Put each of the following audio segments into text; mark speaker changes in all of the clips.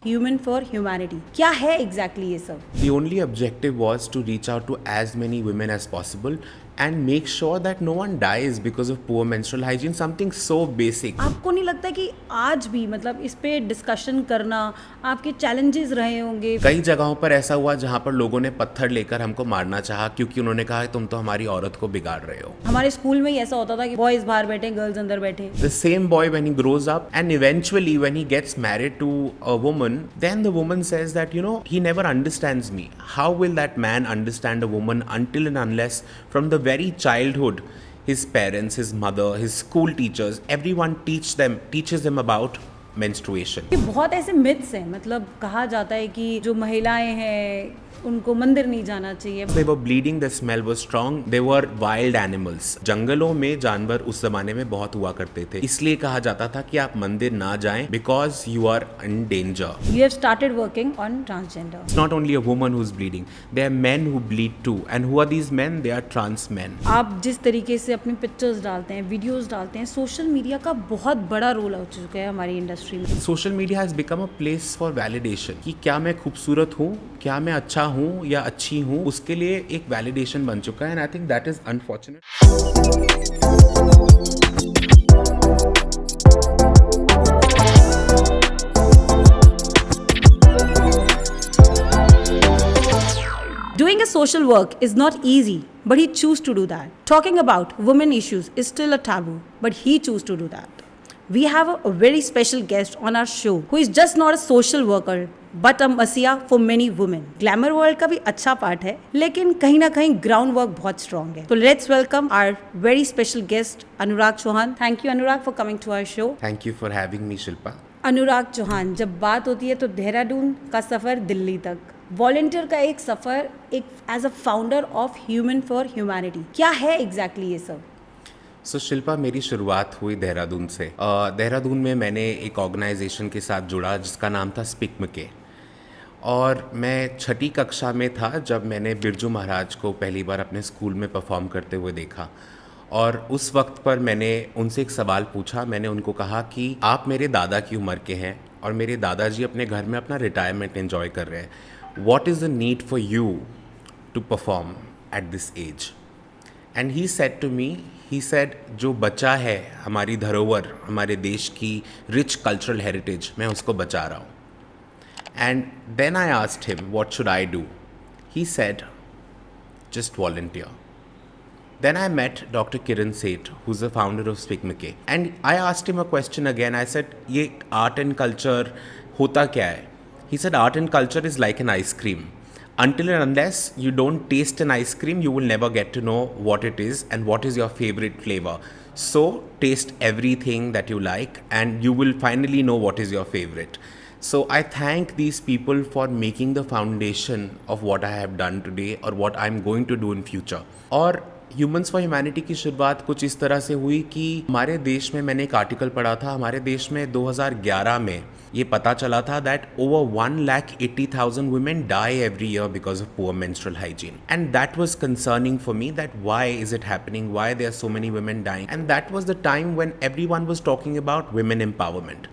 Speaker 1: Human for humanity क्या है exactly ये सब?
Speaker 2: The only objective was to reach out to as many women as possible and make sure that no one dies because of poor menstrual hygiene, something so basic.
Speaker 1: आपको नहीं लगता कि आज भी मतलब इस पे डिस्कशन करना आपके चैलेंजेस रहे होंगे?
Speaker 2: कई जगहों पर ऐसा हुआ जहां पर लोगों ने पत्थर लेकर हमको मारना चाहा क्योंकि उन्होंने कहा तुम तो हमारी औरत को बिगाड़ रहे हो.
Speaker 1: हमारे स्कूल में ही ऐसा होता था कि बॉयज बाहर बैठे गर्ल्स अंदर बैठे.
Speaker 2: The same boy, when he grows up and eventually when he gets married to a woman, then the woman says that, he never understands me. How will that man understand a woman until and unless from the very childhood his parents, his mother, his school teachers, everyone teaches them about menstruation.
Speaker 1: ये बहुत ऐसे myths हैं, मतलब कहा जाता है कि जो महिलाएं हैं उनको मंदिर नहीं जाना चाहिए.
Speaker 2: They were bleeding, the smell was strong, they were wild animals. जंगलों में जानवर उस जमाने में बहुत हुआ करते थे, इसलिए कहा जाता था कि आप मंदिर ना जाएं because you are in danger.
Speaker 1: You have started working on transgender.
Speaker 2: It's not only a woman who's bleeding, there are men who bleed too. And who are these men? They are trans men.
Speaker 1: आप जिस तरीके से अपनी pictures डालते हैं, videos डालते हैं, social media का बहुत बड़ा रोल हो चुका है हमारी इंडस्ट्री में.
Speaker 2: Social media has become a place for validation कि क्या मैं खूबसूरत हूँ, क्या मैं अच्छा हूँ या अच्छी हूँ, उसके लिए एक वैलिडेशन बन चुका है. And I think that is unfortunate.
Speaker 1: Doing a social work is not easy, but he chose to do that. Talking about women issues is still a taboo, but he chose to do that. We have a very special guest on our show who is just not a social worker but a messiah for many women. Glamour world का भी अच्छा part है, लेकिन कहीं ना कहीं ground work बहुत strong है. तो let's welcome our very special guest Anurag Chauhan. Thank you Anurag for coming to our show.
Speaker 2: Thank you for having me Shilpa.
Speaker 1: Anurag Chauhan, जब बात होती है तो देहरादून का सफ़र दिल्ली तक, वॉलंटियर का एक सफ़र, एक as a founder of human for humanity, क्या है एग्जैक्टली ये सब?
Speaker 2: सो शिल्पा, मेरी शुरुआत हुई देहरादून से. देहरादून में मैंने एक ऑर्गेनाइजेशन के साथ जुड़ा जिसका नाम था स्पिकमके. और मैं छठी कक्षा में था जब मैंने बिरजू महाराज को पहली बार अपने स्कूल में परफॉर्म करते हुए देखा. और उस वक्त पर मैंने उनसे एक सवाल पूछा. मैंने उनको कहा कि आप मेरे दादा की उम्र के हैं और मेरे दादाजी अपने घर में अपना रिटायरमेंट एंजॉय कर रहे हैं. What is the need for you to perform at this age? And he said to me, he said जो बचा है हमारी धरोहर, हमारे देश की रिच कल्चरल हेरिटेज, मैं उसको बचा रहा हूँ. And then I asked him what should I do. He said just volunteer. Then I met Dr. Kiran Seth, who's the founder of Spikmake. And I asked him a question again. I said, ये art and culture होता क्या है? He said, art and culture is like an ice cream. Until and unless you don't taste an ice cream, you will never get to know what it is and what is your favorite flavor. So taste everything that you like and you will finally know what is your favorite. So I thank these people for making the foundation of what I have done today or what I'm going to do in future. और humans for humanity की शुरुआत कुछ इस तरह से हुई कि हमारे देश में, मैंने एक आर्टिकल पढ़ा था, हमारे देश में 2011 में ये पता चला था that over 1,80,000 women die every year because of poor menstrual hygiene. And that was concerning for me, that why is it happening? Why there are so many women dying? And that was the time when everyone was talking about women empowerment.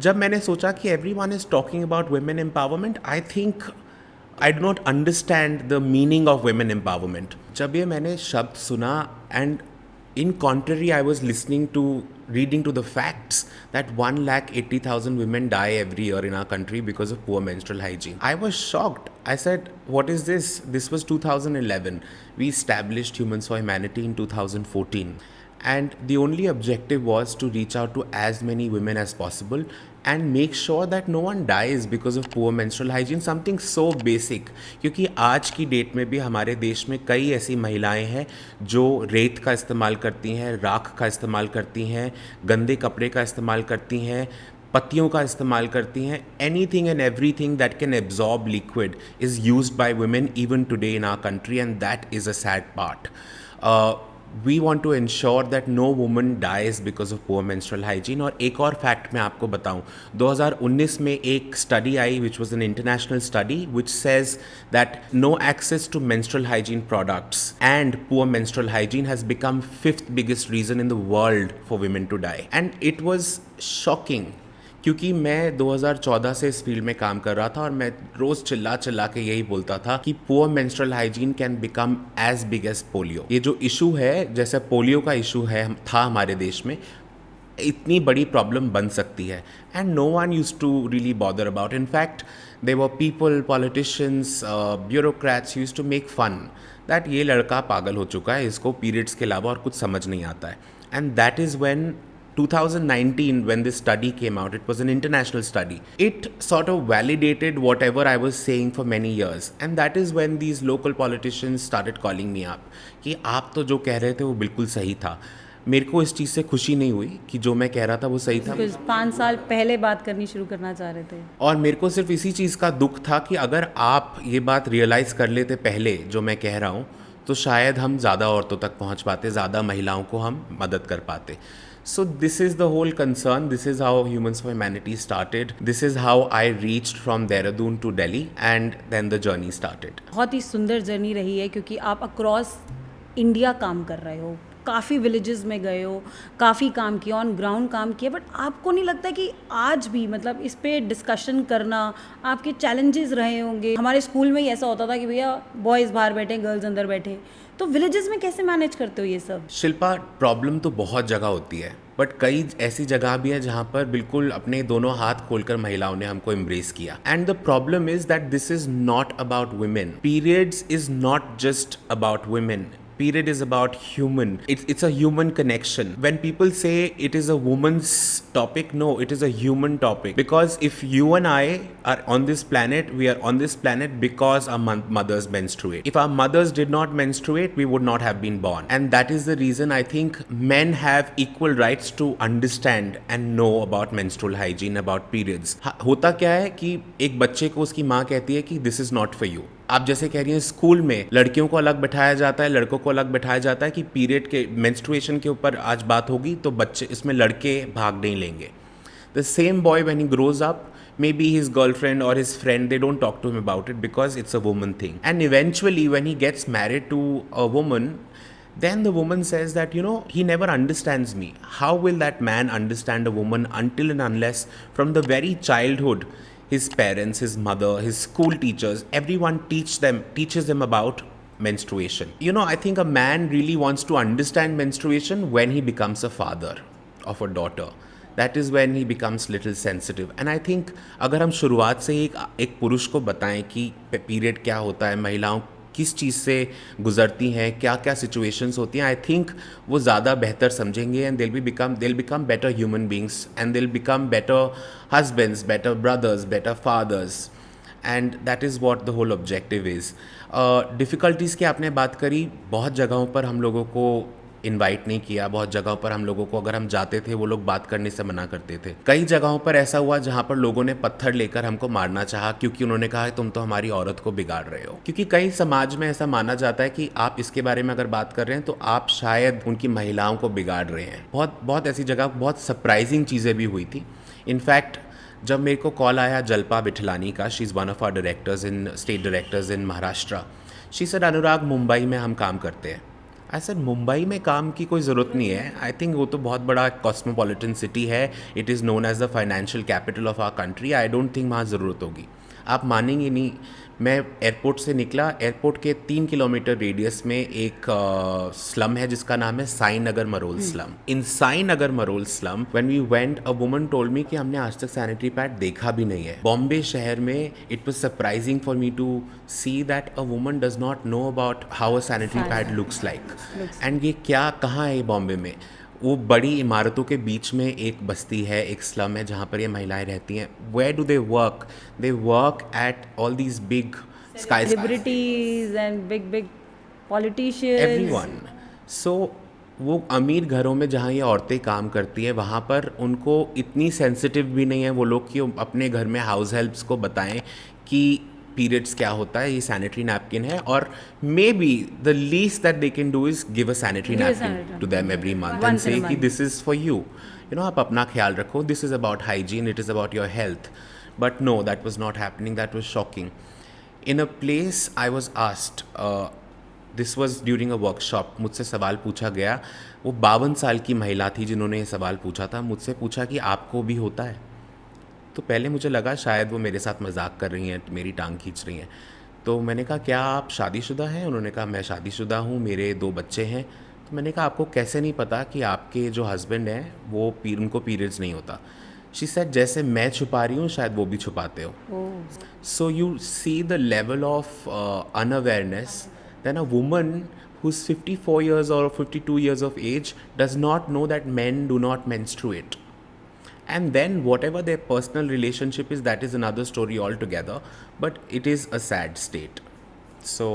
Speaker 2: जब मैंने सोचा कि everyone is talking about women empowerment, I think I do not understand the meaning of women empowerment. जब ये मैंने शब्द सुना, and in contrary I was reading to the facts that 1,80,000 women die every year in our country because of poor menstrual hygiene. I was shocked. I said, what is this? This was 2011. We established Humans for Humanity in 2014. And the only objective was to reach out to as many women as possible and make sure that no one dies because of poor menstrual hygiene, something so basic. क्योंकि आज की date में भी हमारे देश में कई ऐसी महिलाएं हैं जो रेत का इस्तेमाल करती हैं, राख का इस्तेमाल करती हैं, गंदे कपड़े का इस्तेमाल करती हैं, पत्तियों का इस्तेमाल करती हैं. Anything and everything that can absorb liquid is used by women even today in our country, and that is a sad part. We want to ensure that no woman dies because of poor menstrual hygiene. और एक और fact मैं आपको बताऊं, 2019 में एक study I which was an international study which says that no access to menstrual hygiene products and poor menstrual hygiene has become 5th biggest reason in the world for women to die. And it was shocking क्योंकि मैं 2014 से इस field में काम कर रहा था और मैं रोज़ चिल्ला चिल्ला के यही बोलता था कि poor menstrual hygiene can become as big as polio. ये जो इशू है, जैसे पोलियो का इशू है था हमारे देश में, इतनी बड़ी प्रॉब्लम बन सकती है, and no one use to really bother about. In fact they were people, politicians, bureaucrats use to make fun that ये लड़का पागल हो चुका है, इसको पीरियड्स के अलावा और कुछ समझ नहीं आता है। And that is when 2019, when this study came out, it was an international study. It sort of validated whatever I was saying for many years. And that is when these local politicians started calling me up कि आप तो जो कह रहे थे वो बिल्कुल सही था। मेरे को इस चीज़ से खुशी नहीं हुई कि जो मैं कह रहा था वो सही था।
Speaker 1: कुछ 5 साल पहले बात करनी शुरू करना चाह रहे थे।
Speaker 2: और मेरे को सिर्फ इसी चीज़ का दुख था कि अगर आप ये बात रियलाइज़ कर लेते पहले जो मैं कह रहा हूँ, तो शायद हम ज़्यादा औरतों तक पहुँच पाते, ज़्यादा महिलाओं को हम मदद कर पाते। So this is the whole concern. This is how Humans for Humanity started. This is how I reached from Dehradun to Delhi, and then the journey started.
Speaker 1: बहुत ही सुंदर जर्नी रही है क्योंकि आप अक्रॉस इंडिया काम कर रहे हो, काफ़ी विलेजेस में गए हो, काफ़ी काम किया, ऑन ग्राउंड काम किया, बट आपको नहीं लगता कि आज भी मतलब इस पे डिस्कशन करना आपके चैलेंजेस रहे होंगे? हमारे स्कूल में ही ऐसा होता था कि भैया बॉयज़ बाहर बैठे, गर्ल्स अंदर बैठे, तो विलेजेस में कैसे मैनेज करते हो ये सब?
Speaker 2: शिल्पा, प्रॉब्लम तो बहुत जगह होती है, बट कई ऐसी जगह भी है जहाँ पर बिल्कुल अपने दोनों हाथ खोलकर महिलाओं ने हमको एम्ब्रेस किया। And the problem is that this is not about women. Periods is not just about women. Period is about human. It's a human connection. When people say it is a woman's topic, no, it is a human topic. Because if you and I are on this planet, we are on this planet because our mothers menstruate. If our mothers did not menstruate, we would not have been born. And that is the reason I think men have equal rights to understand and know about menstrual hygiene, about periods. होता क्या है कि एक बच्चे को उसकी माँ कहती है कि this is not for you. आप जैसे कह रही हैं स्कूल में लड़कियों को अलग बैठाया जाता है, लड़कों को अलग बैठाया जाता है कि पीरियड के मेंस्ट्रुएशन के ऊपर आज बात होगी तो बच्चे इसमें लड़के भाग नहीं लेंगे. The same boy when he grows up, maybe his girlfriend or his friend, they don't talk to him about it because it's a woman thing. And eventually when he gets married to a woman, then the woman says that, you know, he never understands me. How will that man understand a woman until and unless from the very childhood his parents, his mother, his school teachers, everyone teaches them about menstruation. You know, I think a man really wants to understand menstruation when he becomes a father of a daughter. That is when he becomes little sensitive. And I think अगर हम शुरुआत से ही एक पुरुष को बताएं कि period क्या होता है, महिलाओं किस चीज़ से गुजरती हैं, क्या क्या सिचुएशंस होती हैं, आई थिंक वो ज़्यादा बेहतर समझेंगे and they'll become better human beings and they'll become better husbands, better brothers, better fathers, and that is what the whole objective is. Difficulties की आपने बात करी, बहुत जगहों पर हम लोगों को इनवाइट नहीं किया, बहुत जगहों पर हम लोगों को अगर हम जाते थे वो लोग बात करने से मना करते थे. कई जगहों पर ऐसा हुआ जहाँ पर लोगों ने पत्थर लेकर हमको मारना चाहा क्योंकि उन्होंने कहा तुम तो हमारी औरत को बिगाड़ रहे हो. क्योंकि कई समाज में ऐसा माना जाता है कि आप इसके बारे में अगर बात कर रहे हैं तो आप शायद उनकी महिलाओं को बिगाड़ रहे हैं. बहुत ऐसी जगह बहुत सरप्राइजिंग चीज़ें भी हुई थी. इनफैक्ट जब मेरे को कॉल आया जल्पा विठलानी का, she is one of our directors in state directors in Maharashtra, she said Anurag Mumbai में हम काम करते हैं. आई सेड मुंबई में काम की कोई ज़रूरत नहीं है, आई थिंक वो तो बहुत बड़ा कॉस्मोपॉलिटन सिटी है, it is known as the financial capital of our country, I don't think वहाँ ज़रूरत होगी. आप मानेंगे नहीं, मैं एयरपोर्ट से निकला, एयरपोर्ट के 3 किलोमीटर रेडियस में एक स्लम है जिसका नाम है Sai Nagar Marol slum. In Sai Nagar Marol slum when we went, a woman told me कि हमने आज तक सैनिटरी पैड देखा भी नहीं है. बॉम्बे शहर में it was surprising for me to see that a woman does not know about how a sanitary pad looks like. And ये क्या, कहाँ है ये बॉम्बे में? वो बड़ी इमारतों के बीच में एक बस्ती है, एक स्लम है जहाँ पर ये महिलाएं रहती हैं. Where do they work? They work at all these big
Speaker 1: celebrities and big politicians,
Speaker 2: everyone. So वो अमीर घरों में जहाँ ये औरतें काम करती हैं वहाँ पर उनको इतनी सेंसिटिव भी नहीं है वो लोग कि अपने घर में हाउस हेल्प्स को बताएं कि पीरियड्स क्या होता है, ये सैनिटरी नैपकिन है, और may be the least that they can do is give a sanitary napkin to them every month and say कि this is for you, you know, आप अपना ख्याल रखो, this is about hygiene, it is about your health. But no, that was not happening, that was shocking. In a place I was asked, this was during a workshop, मुझसे सवाल पूछा गया. वो 52 साल की महिला थी जिन्होंने ये सवाल पूछा था. मुझसे पूछा कि आपको भी होता है? तो पहले मुझे लगा शायद वो मेरे साथ मजाक कर रही हैं, मेरी टांग खींच रही हैं। तो मैंने कहा क्या आप शादीशुदा हैं? उन्होंने कहा मैं शादीशुदा हूँ, मेरे 2 बच्चे हैं। तो मैंने कहा आपको कैसे नहीं पता कि आपके जो हस्बैंड हैं वो उनको पीरियड्स नहीं होता? शी सेड जैसे मैं छुपा रही हूँ शायद वो भी छुपाते हो। So you see the level of unawareness. Then a woman who's 54 years or 52 years of age does not know that men do not menstruate. And then whatever their personal relationship is, that is another story altogether. But it is a sad state. So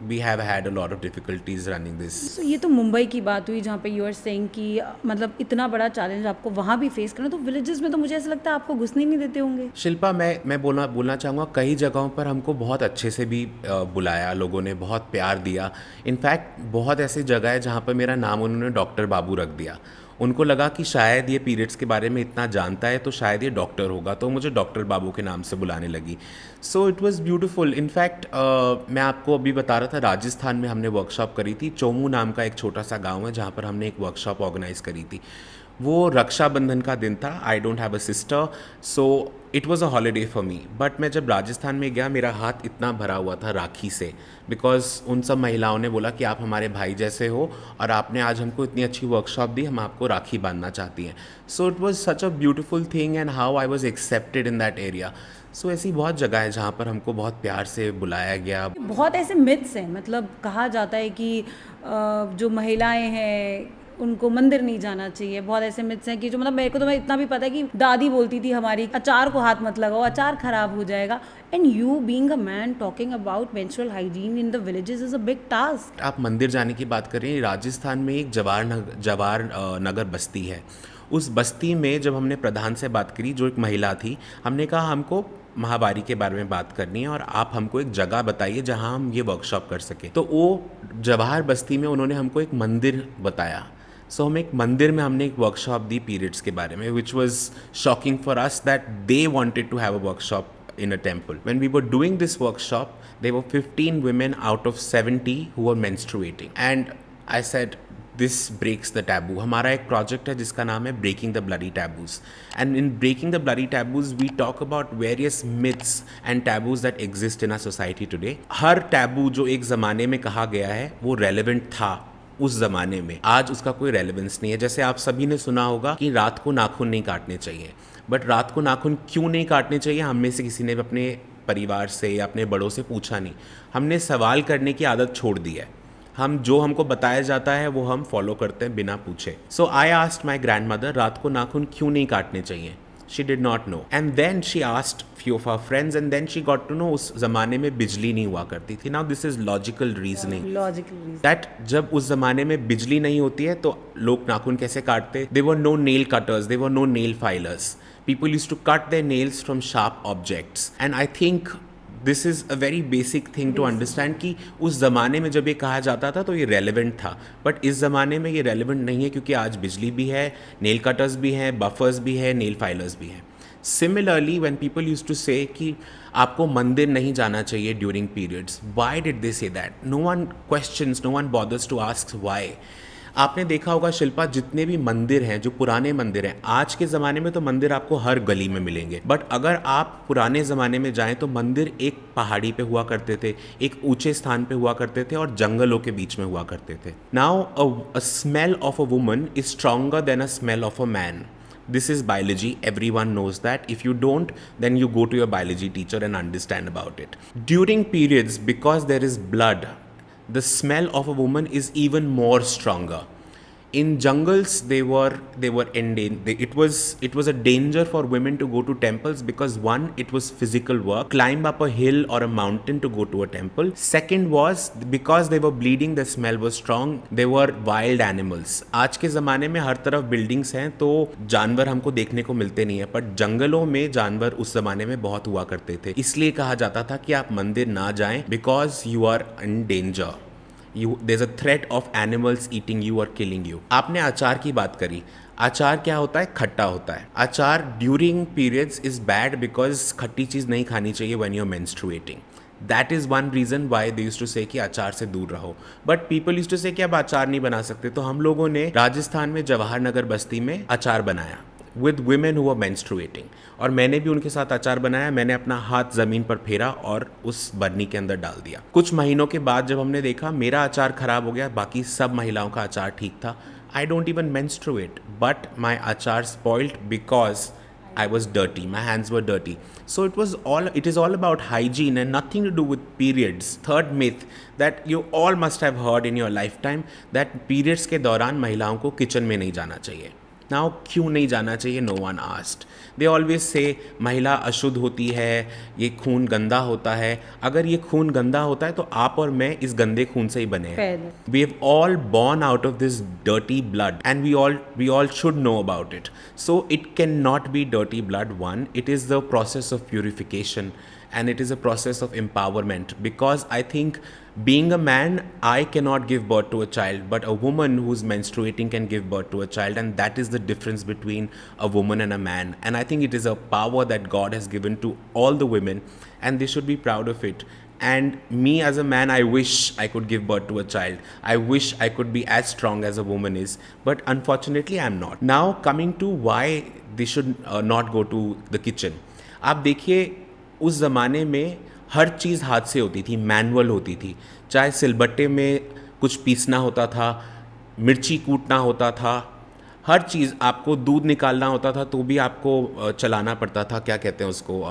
Speaker 2: we have had a lot of difficulties running this.
Speaker 1: So ये तो मुंबई की बात हुई जहाँ पे you are saying कि मतलब इतना बड़ा चैलेंज आपको वहाँ भी फेस करना, तो विलेजेस में तो मुझे ऐसा लगता है आपको घुसने ही नहीं देते होंगे।
Speaker 2: शिल्पा, मैं बोलना चाहूँगा कई जगहों पर हमको बहुत अच्छे से भी बुलाया, लोगों ने बहुत प्यार दिया। इनफैक्ट बहुत ऐसी जगह है जहाँ पर मेरा नाम उन्होंने डॉक्टर बाबू रख दिया। उनको लगा कि शायद ये पीरियड्स के बारे में इतना जानता है तो शायद ये डॉक्टर होगा, तो मुझे डॉक्टर बाबू के नाम से बुलाने लगी। So it was beautiful. In fact मैं आपको अभी बता रहा था, राजस्थान में हमने वर्कशॉप करी थी। चोमू नाम का एक छोटा सा गांव है जहाँ पर हमने एक वर्कशॉप ऑर्गेनाइज करी थी। वो रक्षाबंधन का दिन था। I don't have a sister, so it was a holiday for me. But मैं जब राजस्थान में गया मेरा हाथ इतना भरा हुआ था राखी से, बिकॉज उन सब महिलाओं ने बोला कि आप हमारे भाई जैसे हो और आपने आज हमको इतनी अच्छी वर्कशॉप दी, हम आपको राखी बांधना चाहती हैं। So it was such a beautiful thing and how I was accepted in that area. So ऐसी बहुत जगह है जहाँ पर हमको बहुत प्यार से बुलाया गया।
Speaker 1: बहुत ऐसे मिथ्स हैं, मतलब कहा जाता है कि जो महिलाएं हैं उनको मंदिर नहीं जाना चाहिए। बहुत ऐसे मिथ्स हैं कि जो मतलब मेरे को तो मैं इतना भी पता है कि दादी बोलती थी हमारी, अचार को हाथ मत लगाओ, अचार खराब हो जाएगा। And you being a man talking about menstrual hygiene in the villages is a big task.
Speaker 2: आप मंदिर जाने की बात करें, राजस्थान में एक जवार नगर बस्ती है। उस बस्ती में जब हमने प्रधान से बात करी, जो एक महिला थी, हमने कहा हमको महावारी के बारे में बात करनी है और आप हमको एक जगह बताइए जहां हम ये वर्कशॉप कर सकें। तो वो जवाहर बस्ती में उन्होंने हमको एक मंदिर बताया। सो हम एक मंदिर में हमने एक वर्कशॉप दी पीरियड्स के बारे में, which was shocking for us that they wanted to have a workshop in a temple. When we were doing this workshop, there were 15 women out of 70 who were menstruating. And I said, this breaks the taboo. हमारा एक project है जिसका नाम है Breaking the Bloody Taboos. And in Breaking the Bloody Taboos, we talk about various myths and taboos that exist in our society today. Her taboo जो एक ज़माने में कहा गया है, वो relevant था उस ज़माने में, आज उसका कोई रेलेवेंस नहीं है। जैसे आप सभी ने सुना होगा कि रात को नाखून नहीं काटने चाहिए, बट रात को नाखून क्यों नहीं काटने चाहिए हम में से किसी ने अपने परिवार से या अपने बड़ों से पूछा नहीं। हमने सवाल करने की आदत छोड़ दी है। हम जो हमको बताया जाता है वो हम फॉलो करते हैं बिना पूछे। So I asked my grandmother रात को नाखून क्यों नहीं काटने चाहिए। She did not know. And then she asked few of her friends and then she got to know उस ज़माने में बिजली नहीं हुआ करती थी। Now this is logical reasoning. That जब उस ज़माने में बिजली नहीं होती है तो लोग नाखून कैसे काटते? There were no nail cutters, there were no nail filers. People used to cut their nails from sharp objects. And I think this is a very basic thing to understand कि उस ज़माने में जब ये कहा जाता था तो ये रेलेवेंट था, बट इस ज़माने में ये रेलेवेंट नहीं है क्योंकि आज बिजली भी है, नेल कटर्स भी हैं, बफर्स भी है, नेल फाइलर्स भी हैं। Similarly when people used to say कि आपको मंदिर नहीं जाना चाहिए during periods, why did they say that? No one questions, no one bothers to ask why. आपने देखा होगा शिल्पा, जितने भी मंदिर हैं, जो पुराने मंदिर हैं, आज के ज़माने में तो मंदिर आपको हर गली में मिलेंगे, बट अगर आप पुराने ज़माने में जाएं तो मंदिर एक पहाड़ी पे हुआ करते थे, एक ऊंचे स्थान पे हुआ करते थे और जंगलों के बीच में हुआ करते थे। Now a smell of a woman is stronger than a smell of a man. This is biology, everyone knows that. If you don't, then you go to your biology teacher and understand about it. During periods, because there is blood, the smell of a woman is even more stronger. In jungles, they were it was a danger for women to go to temples because one, it was physical work, climb up a hill or a mountain to go to a temple. Second was because they were bleeding, the smell was strong. They were wild animals. आज के ज़माने में हर तरफ buildings हैं तो जानवर हमको देखने को मिलते नहीं है, पर जंगलों में जानवर उस ज़माने में बहुत हुआ करते थे। इसलिए कहा जाता था कि आप मंदिर ना जाएं because you are in danger. There's a threat of animals eating you or killing you. आपने अचार की बात करी। अचार क्या होता है? खट्टा होता है। अचार during periods is bad because खट्टी चीज़ नहीं खानी चाहिए when you're menstruating. That is one reason why they used to say कि अचार से दूर रहो. But people used to say कि अब अचार नहीं बना सकते, तो हम लोगों ने राजस्थान में जवाहर नगर बस्ती में अचार बनाया। with women who were menstruating. और मैंने भी उनके साथ अचार बनाया, मैंने अपना हाथ ज़मीन पर फेरा और उस बरनी के अंदर डाल दिया। कुछ महीनों के बाद जब हमने देखा मेरा अचार ख़राब हो गया, बाकी सब महिलाओं का अचार ठीक था। I don't even menstruate, but my achar spoiled because I was dirty. My hands were dirty. So it is all about hygiene and nothing to do with periods. Third myth that you all must have heard in your lifetime, that periods के दौरान महिलाओं को kitchen में नहीं जाना चाहिए। Now क्यों नहीं जाना चाहिए? No one asked. They always say महिला अशुद्ध होती है, ये खून गंदा होता है। अगर ये खून गंदा होता है तो आप और मैं इस गंदे खून से ही बने हैं। We have all born out of this dirty blood and we all should know about it. So it cannot be dirty blood. One, it is the process of purification and it is a process of empowerment, because I think being a man, I cannot give birth to a child, but a woman who's menstruating can give birth to a child, and that is the difference between a woman and a man. And I think it is a power that God has given to all the women, and they should be proud of it. And me as a man, I wish I could give birth to a child. I wish I could be as strong as a woman is, but unfortunately I'm not. Now coming to why they should not go to the kitchen. आप देखिए उस ज़माने में हर चीज़ हाथ से होती थी, manual होती थी। चाहे सिलबट्टे में कुछ पीसना होता था, मिर्ची कूटना होता था, हर चीज़, आपको दूध निकालना होता था तो भी आपको चलाना पड़ता था, क्या कहते हैं उसको,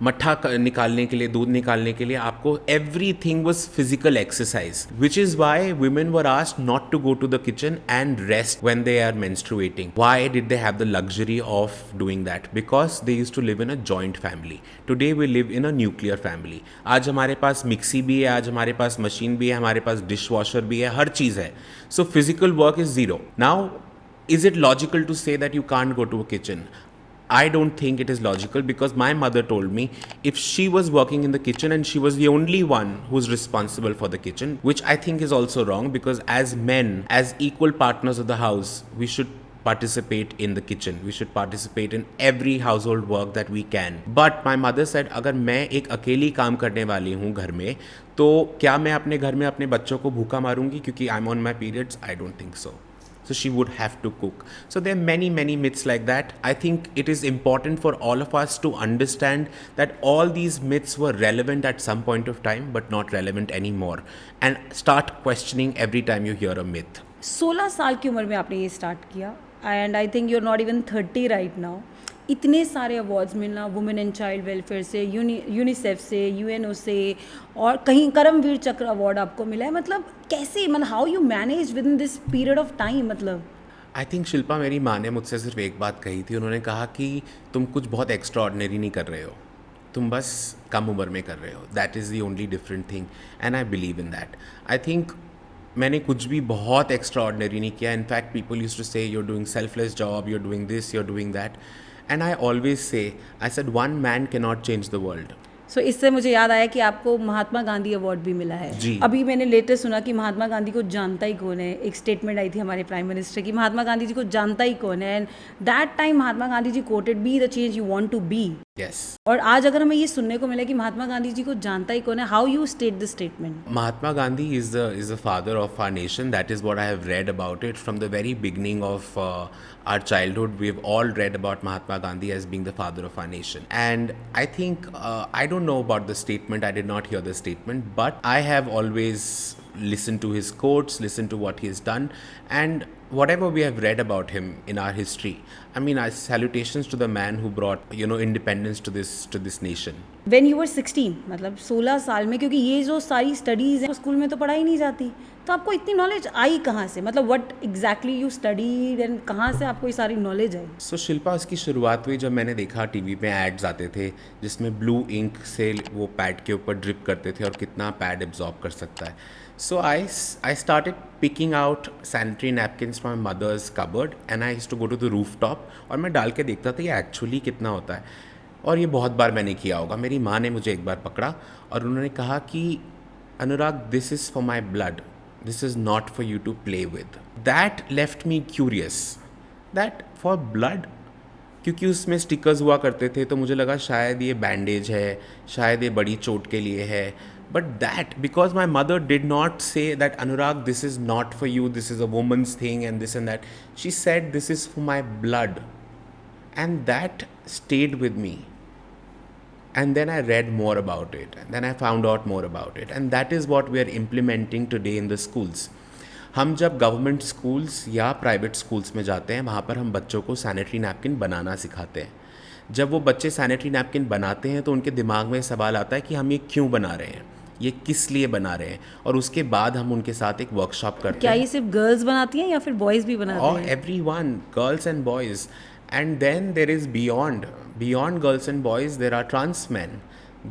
Speaker 2: मट्ठा निकालने के लिए, दूध निकालने के लिए आपको, everything was physical exercise, which is why women were asked not to go to the kitchen and rest when they are menstruating. Why did they have the luxury of doing that? Because they used to live in a joint family. Today we live in a nuclear family. आज हमारे पास mixie भी है, आज हमारे पास machine भी है, हमारे पास dish washer भी है, हर चीज़ है. So physical work is zero. Now is it logical to say that you can't go to a kitchen? I don't think it is logical, because my mother told me if she was working in the kitchen and she was the only one who's responsible for the kitchen, which I think is also wrong, because as men, as equal partners of the house, we should participate in the kitchen. We should participate in every household work that we can. But my mother said अगर मैं एक अकेली काम करने वाली हूँ घर में, तो क्या मैं अपने घर में अपने बच्चों को भूखा मारूंगी क्योंकि I'm on my periods? I don't think so. So she would have to cook. So there are many myths like that. I think it is important for all of us to understand that all these myths were relevant at some point of time but not relevant anymore, and start questioning every time you hear a myth.
Speaker 1: 16 साल की उम्र में आपने ये start किया, and I think you are not even 30 right now. इतने सारे awards मिलना, वुमेन एंड चाइल्ड वेलफेयर से, यूनिसेफ से, यूएनओ से, और कहीं करमवीर चक्र अवार्ड आपको मिला है. मतलब कैसे, मतलब how you manage with in this period of time? मतलब
Speaker 2: आई थिंक शिल्पा, मेरी माँ ने मुझसे सिर्फ एक बात कही थी. उन्होंने कहा कि तुम कुछ बहुत एक्स्ट्रा ऑर्डिनरी नहीं कर रहे हो, तुम बस कम उम्र में कर रहे हो. That is the only different thing, and I believe in that. I think मैंने कुछ भी बहुत एक्स्ट्रा ऑर्डिनरी नहीं किया. In fact people used to say you are doing selfless job, you are doing this, you are doing that, and I always say, I said one man cannot change the world.
Speaker 1: So इससे मुझे याद आया कि आपको Mahatma Gandhi award भी मिला है.
Speaker 2: जी.
Speaker 1: अभी मैंने लेटेस्ट सुना कि महात्मा गांधी को जानता ही कौन है. एक स्टेटमेंट आई थी हमारे प्राइम मिनिस्टर की, महात्मा गांधी जी को जानता ही कौन है. And that time Mahatma Gandhi ji quoted, be the change you want to be.
Speaker 2: Yes.
Speaker 1: और आज अगर हमें ये सुनने को मिला कि महात्मा गांधी जी को जानता ही कौन है, how you state the statement?
Speaker 2: Mahatma Gandhi is the father of our nation. That is what I have read about it from the very beginning of our childhood. We've all read about Mahatma Gandhi as being the father of our nation. And I think I don't know about the statement. I did not hear the statement, but I have always listened to his quotes, listened to what he has done, and whatever we have read about him in our history. I mean, our salutations to the man who brought, independence to this nation.
Speaker 1: When you were 16, मतलब 16 साल में, क्योंकि ये जो सारी studies हैं school में तो पढ़ाई नहीं जाती, तो आपको इतनी नॉलेज आई कहाँ से? मतलब what exactly you studied and कहाँ से आपको ये सारी नॉलेज आई?
Speaker 2: सो शिल्पा, उसकी शुरुआत हुई जब मैंने देखा टीवी पे एड्स आते थे जिसमें ब्लू इंक से वो पैड के ऊपर ड्रिप करते थे और कितना पैड एब्जॉर्ब कर सकता है. So I started picking out sanitary napkins from my mother's cupboard and I used to go to the rooftop और मैं डाल के देखता था ये एक्चुअली कितना होता है. और ये बहुत बार मैंने किया होगा. मेरी माँ ने मुझे एक बार पकड़ा और उन्होंने कहा कि Anurag, this is for my blood, this is not for you to play with. That left me curious, that for blood, क्योंकि उसमें स्टिकर्स हुआ करते थे तो मुझे लगा शायद ये बैंडेज है, शायद ये बड़ी चोट के लिए है. But that, because my mother did not say that, Anurag, this is not for you, this is a woman's thing and this and that. She said, this is for my blood. And that stayed with me. And then I read more about it, and then I found out more about it, and that is what we are implementing today in the schools. हम जब government schools या private schools में जाते हैं, वहाँ पर हम बच्चों को सैनिटरी नैपकिन बनाना सिखाते हैं. जब वो बच्चे सैनिटरी नैपकिन बनाते हैं तो उनके दिमाग में सवाल आता है कि हम ये क्यों बना रहे हैं, ये किस लिए बना रहे हैं, और उसके बाद हम उनके साथ एक वर्कशॉप करते
Speaker 1: क्या
Speaker 2: हैं.
Speaker 1: ये सिर्फ गर्ल्स बनाती हैं या फिर बॉयज़ भी बनाते
Speaker 2: Or
Speaker 1: हैं?
Speaker 2: everyone, girls and boys. And then there is beyond girls and boys, there are trans men.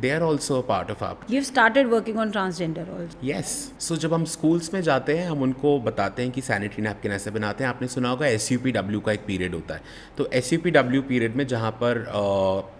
Speaker 2: They are also a part of our.
Speaker 1: You've started working on transgender also.
Speaker 2: Yes. So जब हम schools में जाते हैं, हम उनको बताते हैं कि सैनिटरी नैपकिन ऐसे बनाते हैं. आपने सुना होगा SUPW का एक पीरियड होता है. तो SUPW पीरियड में जहाँ पर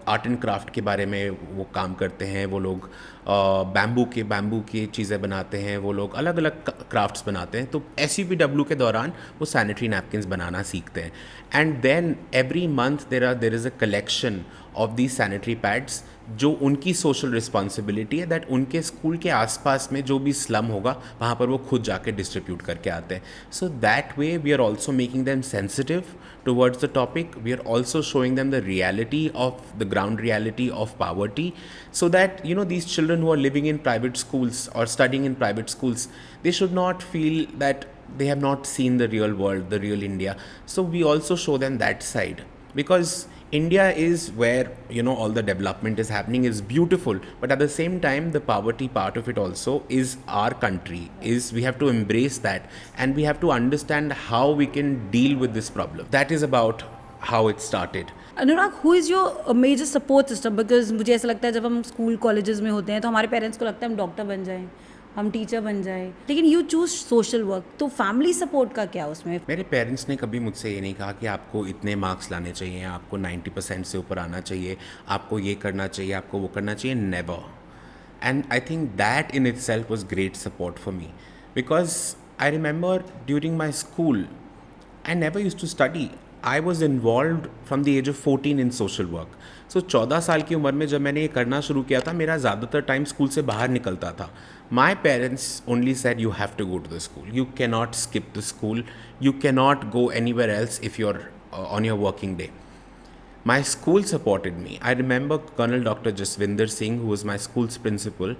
Speaker 2: आर्ट एंड क्राफ्ट के बारे में वो काम करते हैं, वो लोग बैम्बू की चीज़ें बनाते हैं, वो लोग अलग अलग क्राफ्ट्स बनाते हैं. तो SUPW के दौरान वो सैनिटरी नैपकिन्स बनाना सीखते हैं. And then every month there is a collection of the sanitary pads, जो उनकी सोशल रिस्पॉन्सिबिलिटी है, दैट उनके स्कूल के आसपास में जो भी स्लम होगा वहाँ पर वो खुद जाके डिस्ट्रीब्यूट करके आते हैं. So that way we are also making them sensitive towards the topic. We are also showing them the reality of the ground reality of poverty, so that these children who are living in private schools or studying in private schools, they should not feel that they have not seen the real world, the real India. So we also show them that side, because India is where all the development is happening, is beautiful, but at the same time the poverty part of it also is our country, is we have to embrace that, and we have to understand how we can deal with this problem. That is about how it started.
Speaker 1: Anurag, who is your major support system? Because मुझे ऐसा लगता है जब हम school colleges में होते हैं तो हमारे पेरेंट्स को लगता है हम डॉक्टर बन जाएं, हम टीचर बन जाएं, लेकिन यू चूज सोशल वर्क. तो फैमिली सपोर्ट का क्या उसमें?
Speaker 2: मेरे पेरेंट्स ने कभी मुझसे ये नहीं कहा कि आपको इतने मार्क्स लाने चाहिए, आपको 90% से ऊपर आना चाहिए, आपको ये करना चाहिए, आपको वो करना चाहिए. Never. And I think that in itself was great support for me, because I remember during my school I never used to study. I was involve from the age of 14 in social work. So 14 साल की उम्र में जब मैंने ये करना शुरू किया था, मेरा ज़्यादातर टाइम स्कूल से बाहर निकलता था. My parents only said you have to go to the school, you can not skip the school, you can not go anywhere else if you are on your working day. My school supported me. I remember Colonel Dr. Jaswinder Singh, who was my school's principal.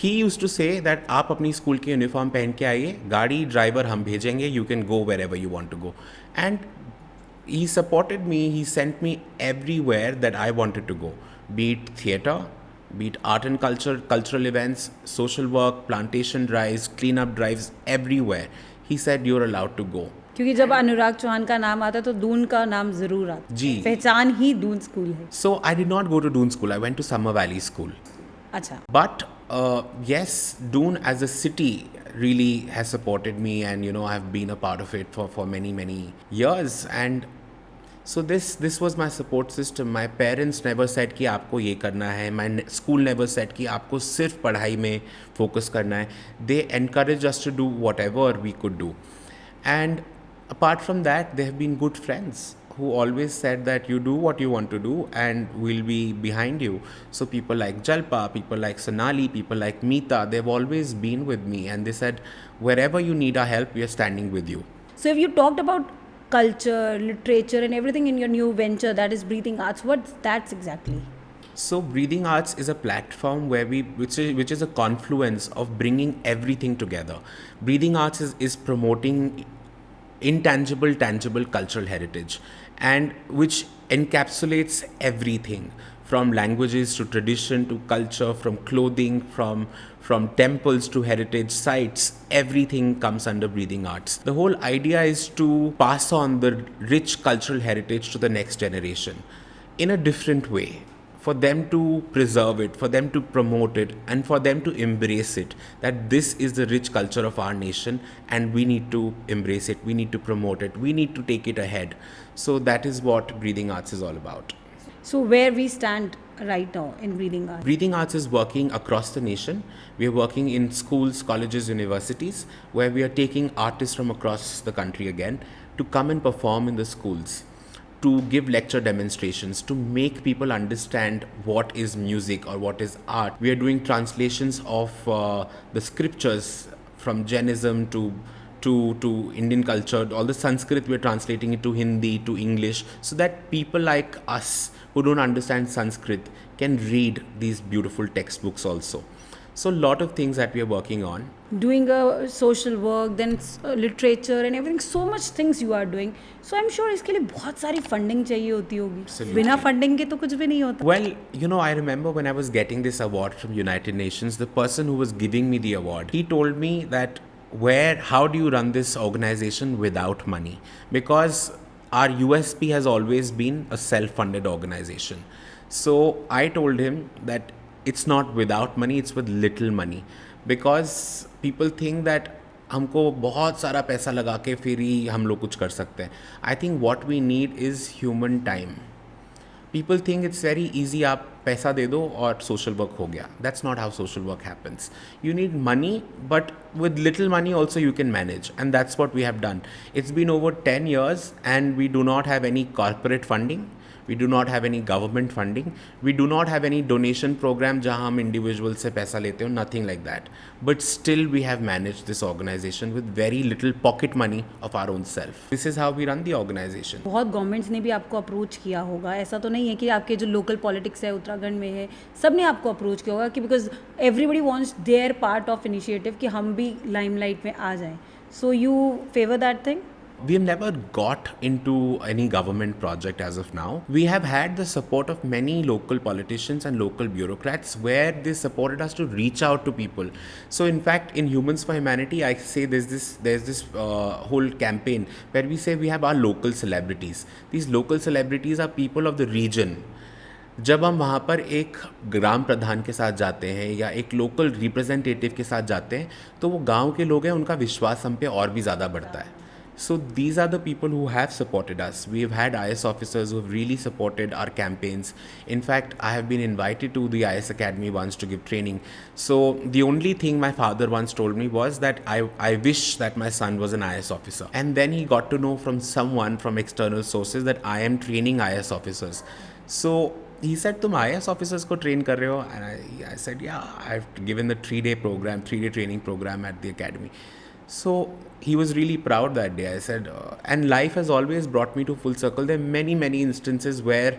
Speaker 2: He used to say that आप अपनी school की uniform पहन के आइए, गाड़ी driver हम भेजेंगे, you can go wherever you want to go. And he supported me, he sent me everywhere that I wanted to go, be it theatre, be it art and culture, cultural events, social work, plantation drives, cleanup drives, everywhere. He said you're allowed to go.
Speaker 1: क्योंकि जब अनुराग चौहान का नाम आता है तो दून का नाम जरूर आता है.
Speaker 2: जी.
Speaker 1: पहचान ही दून स्कूल है.
Speaker 2: So I did not go to Doon School, I went to Summer Valley School.
Speaker 1: अच्छा.
Speaker 2: But yes, Doon as a city really has supported me, and I've been a part of it for many years. And so this was my support system. My parents never said कि आपको ये करना है. My school never said कि आपको सिर्फ पढ़ाई में focus करना है. They encouraged us to do whatever we could do. And apart from that, they have been good friends who always said that you do what you want to do and we'll be behind you. So people like Jalpa, people like Sonali, people like Meeta, they've always been with me, and they said wherever you need our help, we are standing with you.
Speaker 1: So if you talked about culture, literature and everything in your new venture, that is Breathing Arts, what's that exactly?
Speaker 2: So Breathing Arts is a platform where which is a confluence of bringing everything together. Breathing Arts is promoting intangible, tangible cultural heritage, and which encapsulates everything from languages to tradition to culture, from clothing, from temples to heritage sites. Everything comes under Breathing Arts. The whole idea is to pass on the rich cultural heritage to the next generation in a different way, for them to preserve it, for them to promote it, and for them to embrace it, that this is the rich culture of our nation and we need to embrace it, we need to promote it, we need to take it ahead. So that is what Breathing Arts is all about.
Speaker 1: So where we stand right now in Breathing Arts?
Speaker 2: Breathing Arts is working across the nation. We are working in schools, colleges, universities, where we are taking artists from across the country again to come and perform in the schools, to give lecture demonstrations, to make people understand what is music or what is art. We are doing translations of the scriptures from Jainism to to Indian culture. All the Sanskrit we're translating it to Hindi, to English, so that people like us who don't understand Sanskrit can read these beautiful textbooks also. So a lot of things that we are working on.
Speaker 1: Doing a social work, then literature and everything, so much things you are doing. So I'm sure इसके लिए बहुत सारी funding चाहिए होती होगी.
Speaker 2: Absolutely.
Speaker 1: बिना funding के तो कुछ भी नहीं होता.
Speaker 2: Well, I remember when I was getting this award from United Nations, the person who was giving me the award, he told me that how do you run this organization without money? Because our USP has always been a self-funded organization. So I told him that it's not without money, it's with little money. Because people think that हमको बहुत सारा पैसा लगा के फिर ही हम लोग कुछ कर सकते हैं. I think what we need is human time. People think it's very easy, आप पैसा दे दो और सोशल वर्क हो गया. That's not how social work happens. You need money, but with little money also you can manage, and that's what we have done. It's been over 10 years and we do not have any corporate funding. We do not have any government funding. We do not have any donation program जहाँ हम individual से पैसा लेते हो, nothing like that. But still we have managed this organization with very little pocket money of our own self. This is how we run the organization.
Speaker 1: बहुत governments ने भी आपको अप्रोच किया होगा. ऐसा तो नहीं है कि आपके जो लोकल पॉलिटिक्स है उत्तराखंड में है, सब ने आपको अप्रोच किया होगा कि because everybody wants there part of initiative कि हम भी लाइमलाइट में आ जाएं. So you favour that thing?
Speaker 2: We have never got into any government project as of now. We have had the support of many local politicians and local bureaucrats where they supported us to reach out to people. So in fact, in Humans for Humanity, I say there's this whole campaign where we say we have our local celebrities. These local celebrities are people of the region. जब हम वहाँ पर एक ग्राम प्रधान के साथ जाते हैं या एक लोकल रिप्रेजेंटेटिव के साथ जाते हैं तो वो गांव के लोग हैं, उनका विश्वास हम पे और भी ज़्यादा बढ़ता है. So these are the people who have supported us. We have had IS officers who have really supported our campaigns. In fact, I have been invited to the IS Academy once to give training. So the only thing my father once told me was that I wish that my son was an IS officer. And then he got to know from someone from external sources that I am training IS officers. So he said, तुम IS officers को train कर रहे हो? And I said, yeah, I've given the 3-day training program at the academy. So he was really proud that day. I said, and life has always brought me to full circle. There are many instances where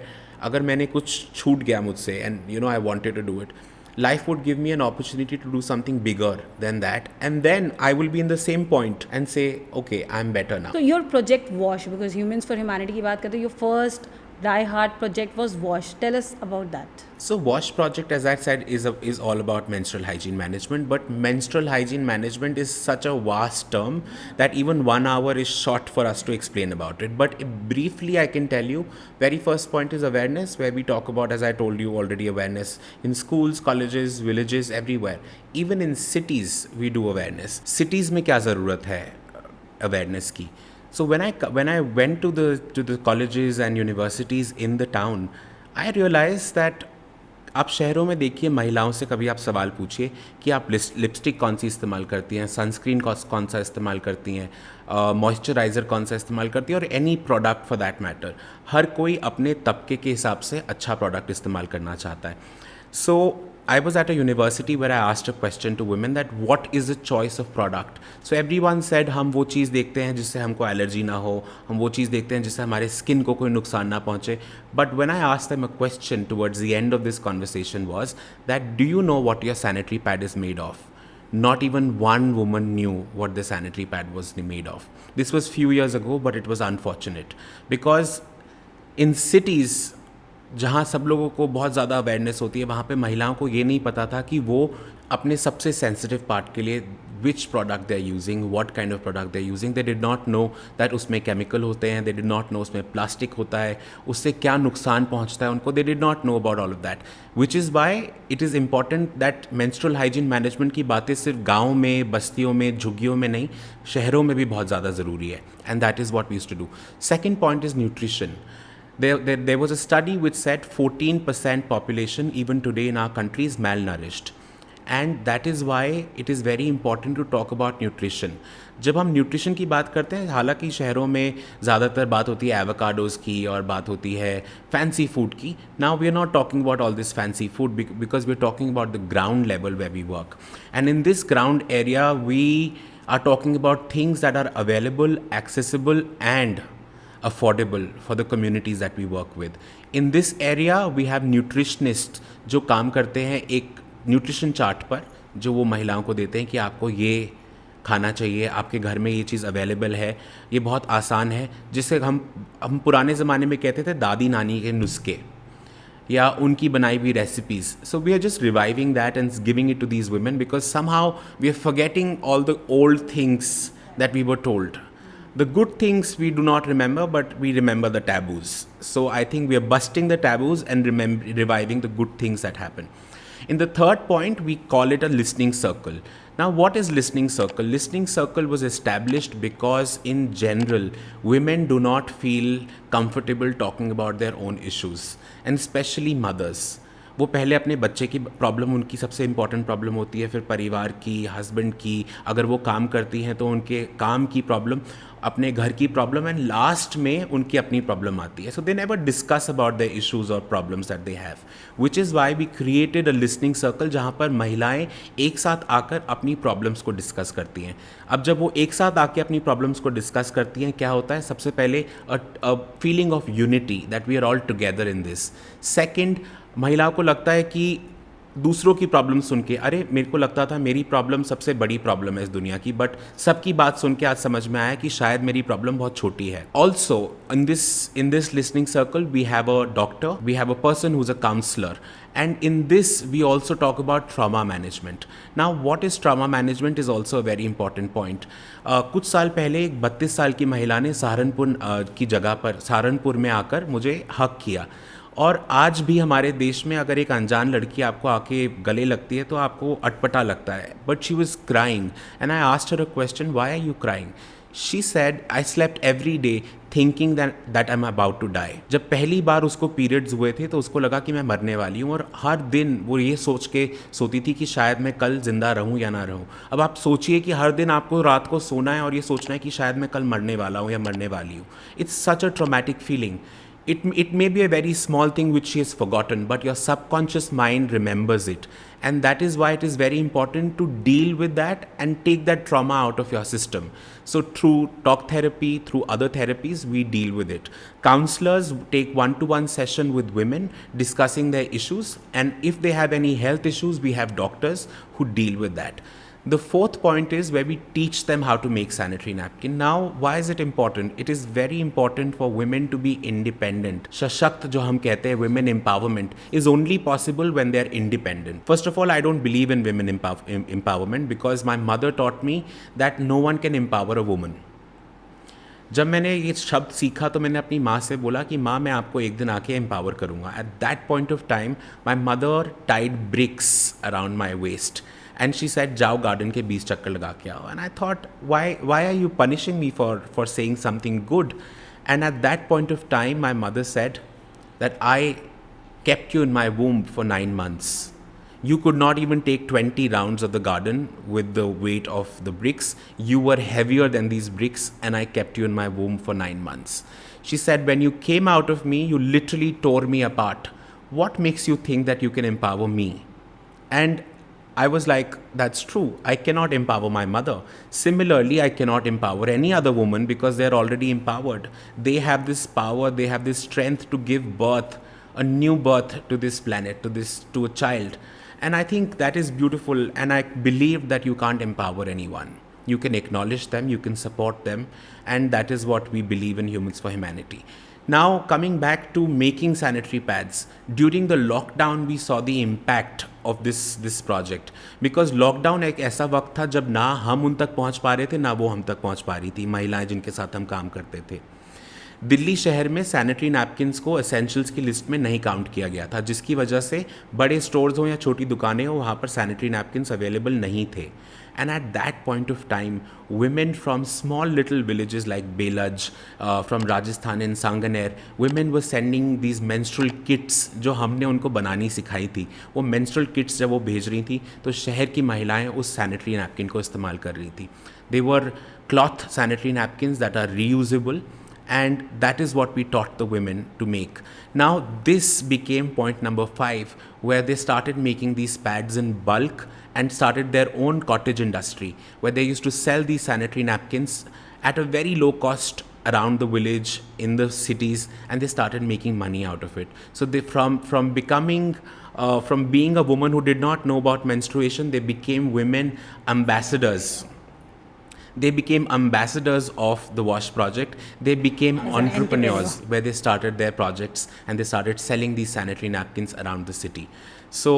Speaker 2: अगर मैंने कुछ छूट गया मुझसे and I wanted to do it, life would give me an opportunity to do something bigger than that, and then I will be in the same point and say, okay, I'm better now.
Speaker 1: So your project WASH, because Humans for Humanity की बात करते हैं, your first die-hard project was WASH. Tell us about that.
Speaker 2: So WASH project, as I said, is all about menstrual hygiene management. But menstrual hygiene management is such a vast term that even 1 hour is short for us to explain about it. But briefly, I can tell you, very first point is awareness, where we talk about, as I told you already, awareness in schools, colleges, villages, everywhere. Even in cities, we do awareness. Cities में क्या ज़रूरत है awareness की? So when I went to the colleges and universities in the town, I realized that आप शहरों में देखिए, महिलाओं से कभी आप सवाल पूछिए कि आप लिपस्टिक कौन सी इस्तेमाल करती हैं, सनस्क्रीन कौन सा इस्तेमाल करती हैं, मॉइस्चराइज़र कौन सा इस्तेमाल करती है, और any product for that matter. हर कोई अपने तबके के हिसाब से अच्छा प्रोडक्ट इस्तेमाल करना चाहता है. So I was at a university where I asked a question to women that what is the choice of product. So everyone said हम वो चीज़ देखते हैं जिससे हमको एलर्जी ना हो, हम वो चीज़ देखते हैं जिससे हमारे स्किन को कोई नुकसान ना पहुँचे. But when I asked them a question towards the end of this conversation was that, do you know what your sanitary pad is made of? Not even one woman knew what the sanitary pad was made of. This was few years ago, but it was unfortunate because in cities जहाँ सब लोगों को बहुत ज़्यादा awareness होती है, वहाँ पे महिलाओं को ये नहीं पता था कि वो अपने सबसे सेंसिटिव पार्ट के लिए which product they are using, what kind of product they are using. They did not know that उसमें केमिकल होते हैं, दे डिड नॉट नो उसमें प्लास्टिक होता है, उससे क्या नुकसान पहुँचता है उनको. They did not know about all of that, which is why it is important that menstrual hygiene management की बातें सिर्फ गाँव में, बस्तियों में, झुग्गियों में नहीं, शहरों में भी बहुत ज़्यादा ज़रूरी है. And that is what we used to do. Second point is nutrition. There was a study which said 14% population even today in our country is malnourished. And that is why it is very important to talk about nutrition. जब हम nutrition की बात करते हैं, हालांकि शहरों में ज़्यादातर बात होती है एवोकाडोज़ की और बात होती है फैंसी फूड की. Now we are not talking about all this fancy food because we are talking about the ground level where we work. And in this ground area are talking about things that are available, accessible, and affordable for the communities that we work with. In this area, we have nutritionists जो काम करते हैं एक nutrition chart पर, जो वो महिलाओं को देते हैं कि आपको ये खाना चाहिए, आपके घर में ये चीज़ अवेलेबल है, ये बहुत आसान है, जिससे हम पुराने ज़माने में कहते थे दादी नानी के नुस्खे या उनकी बनाई हुई recipes. So we are just reviving that and giving it to these women because somehow we are forgetting all the old things that we were told. The good things we do not remember, but we remember the taboos. So I think we are busting the taboos and reviving the good things that happen. In the third point, we call it a listening circle. Now, what is listening circle? Listening circle was established because in general, women do not feel comfortable talking about their own issues, and especially mothers. वो पहले अपने बच्चे की problem, उनकी सबसे important problem होती है, फिर परिवार की, हस्बैंड की, अगर वो काम करती हैं तो उनके काम की प्रॉब्लम, अपने घर की प्रॉब्लम, एंड लास्ट में उनकी अपनी प्रॉब्लम आती है. So they never discuss about the issues और problems that they have, which is why we created a listening circle जहाँ पर महिलाएं एक साथ आकर अपनी प्रॉब्लम्स को डिस्कस करती हैं. अब जब वो एक साथ आके अपनी प्रॉब्लम्स को डिस्कस करती हैं, क्या होता है? सबसे पहले a feeling of unity that we are all together in this. Second, महिलाओं को लगता है कि दूसरों की प्रॉब्लम सुन के, अरे मेरे को लगता था मेरी प्रॉब्लम सबसे बड़ी प्रॉब्लम है इस दुनिया की, बट सबकी बात सुन के आज समझ में आया कि शायद मेरी प्रॉब्लम बहुत छोटी है. Also in this listening circle we have a doctor, we have a person who is a counsellor, and in this we also talk about trauma management. Now what is trauma management is also a very important point. कुछ साल पहले एक 32 साल की महिला ने सहारनपुर की जगह पर, सहारनपुर में आकर मुझे हक किया. और आज भी हमारे देश में अगर एक अनजान लड़की आपको आके गले लगती है तो आपको अटपटा लगता है. But she was crying and I asked her a question, why are you crying? She said, I slept every day thinking that I am about to die. जब पहली बार उसको पीरियड्स हुए थे तो उसको लगा कि मैं मरने वाली हूँ, और हर दिन वो ये सोच के सोती थी कि शायद मैं कल जिंदा रहूँ या ना रहूँ. अब आप सोचिए कि हर दिन आपको रात को सोना है और ये सोचना है कि शायद मैं कल मरने वाला हूँ या मरने वाली हूँ. It's such a traumatic feeling. It may be a very small thing which she has forgotten, but your subconscious mind remembers it. And that is why it is very important to deal with that and take that trauma out of your system. So through talk therapy, through other therapies, we deal with it. Counselors take one-to-one session with women discussing their issues. And if they have any health issues, we have doctors who deal with that. The fourth point is where we teach them how to make sanitary napkin. Now, why is it important? It is very important for women to be independent. Shashakt जो हम कहते हैं, women empowerment is only possible when they are independent. First of all, I don't believe in women empowerment because my mother taught me that no one can empower a woman. जब मैंने ये शब्द सीखा तो मैंने अपनी माँ से बोला कि माँ मैं आपको एक दिन आके एम्पावर करूँगा. At that point of time my mother tied bricks around my waist and she said जाओ गार्डन के 20 चक्कर लगा के आओ. And I thought, why are you punishing me for saying something good? And at that point of time my mother said that I kept you in my womb for 9 months. You could not even take 20 rounds of the garden with the weight of the bricks. You were heavier than these bricks and I kept you in my womb for 9 months. She said, when you came out of me, you literally tore me apart. What makes you think that you can empower me? And I was like, that's true. I cannot empower my mother. Similarly, I cannot empower any other woman because they're already empowered. They have this power, they have this strength to give birth, a new birth to this planet, to a child. And I think that is beautiful, and I believe that you can't empower anyone. You can acknowledge them, you can support them, and that is what we believe in Humans for Humanity. Now, coming back to making sanitary pads, during the lockdown we saw the impact of this project, because lockdown एक ऐसा वक्त था जब ना हम उन तक पहुंच पा रहे थे ना वो हम तक पहुंच पा रही थी, महिलाएं जिनके साथ हम काम करते थे. दिल्ली शहर में सैनिटरी नैपकिन्स को एसेंशियल्स की लिस्ट में नहीं काउंट किया गया था, जिसकी वजह से बड़े स्टोर्स हो या छोटी दुकानें हो, वहाँ पर सैनिटरी नैपकिन्स अवेलेबल नहीं थे. And at that point of time, women from small little villages like Belaj, from Rajasthan and Sanganer, women were sending these menstrual kits जो हमने उनको बनानी सिखाई थी. वो menstrual kits जब वो भेज रही थी तो शहर की महिलाएं उस sanitary napkin को इस्तेमाल कर रही थी. They were cloth sanitary napkins that are reusable, and that is what we taught the women to make. Now, this became point number 5, where they started making these pads in bulk and started their own cottage industry, where they used to sell these sanitary napkins at a very low cost around the village, in the cities, and they started making money out of it. So they from becoming from being a woman who did not know about menstruation, they became women ambassadors. They became ambassadors of the WASH project. They became
Speaker 1: As an
Speaker 2: entrepreneurs,
Speaker 1: entrepreneur.
Speaker 2: where they started their projects and they started selling these sanitary napkins around the city. So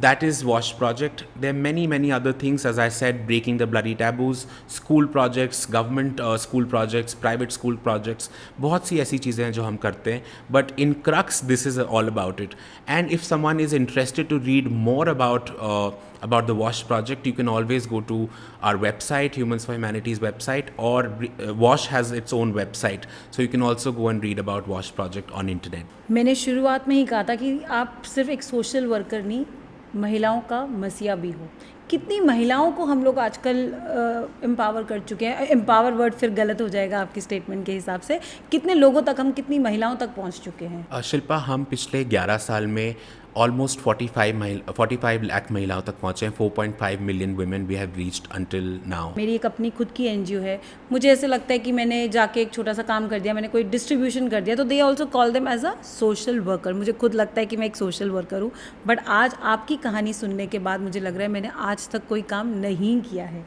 Speaker 2: that is WASH project. There are many other things, as I said, breaking the bloody taboos, school projects, government school projects, private school projects. बहुत सी ऐसी चीज़ें हैं जो हम करते हैं. But in crux, this is all about it. And if someone is interested to read more about the WASH project, you can always go to our website, Humans for Humanity's website, or WASH has its own website. So you can also go and read about WASH project on internet.
Speaker 1: मैंने शुरुआत में ही कहा था कि आप सिर्फ एक social worker नहीं, महिलाओं का मसीहा भी हो. कितनी महिलाओं को हम लोग आजकल एम्पावर कर चुके हैं. एम्पावर वर्ड फिर गलत हो जाएगा आपकी स्टेटमेंट के हिसाब से. कितने लोगों तक, हम कितनी महिलाओं तक पहुंच चुके हैं?
Speaker 2: शिल्पा, हम पिछले 11 साल में ऑलमोस्ट 45 लाख महिलाओं तक पहुँचे हैं. 4.5 million women we have reached until now.
Speaker 1: मेरी एक अपनी खुद की एनजीओ है. मुझे ऐसे लगता है कि मैंने जाके एक छोटा सा काम कर दिया, मैंने कोई डिस्ट्रीब्यूशन कर दिया, तो they also call them as a social worker. मुझे खुद लगता है कि मैं एक सोशल वर्कर हूँ. बट आज आपकी कहानी सुनने के बाद मुझे लग रहा है मैंने आज तक कोई काम नहीं किया है.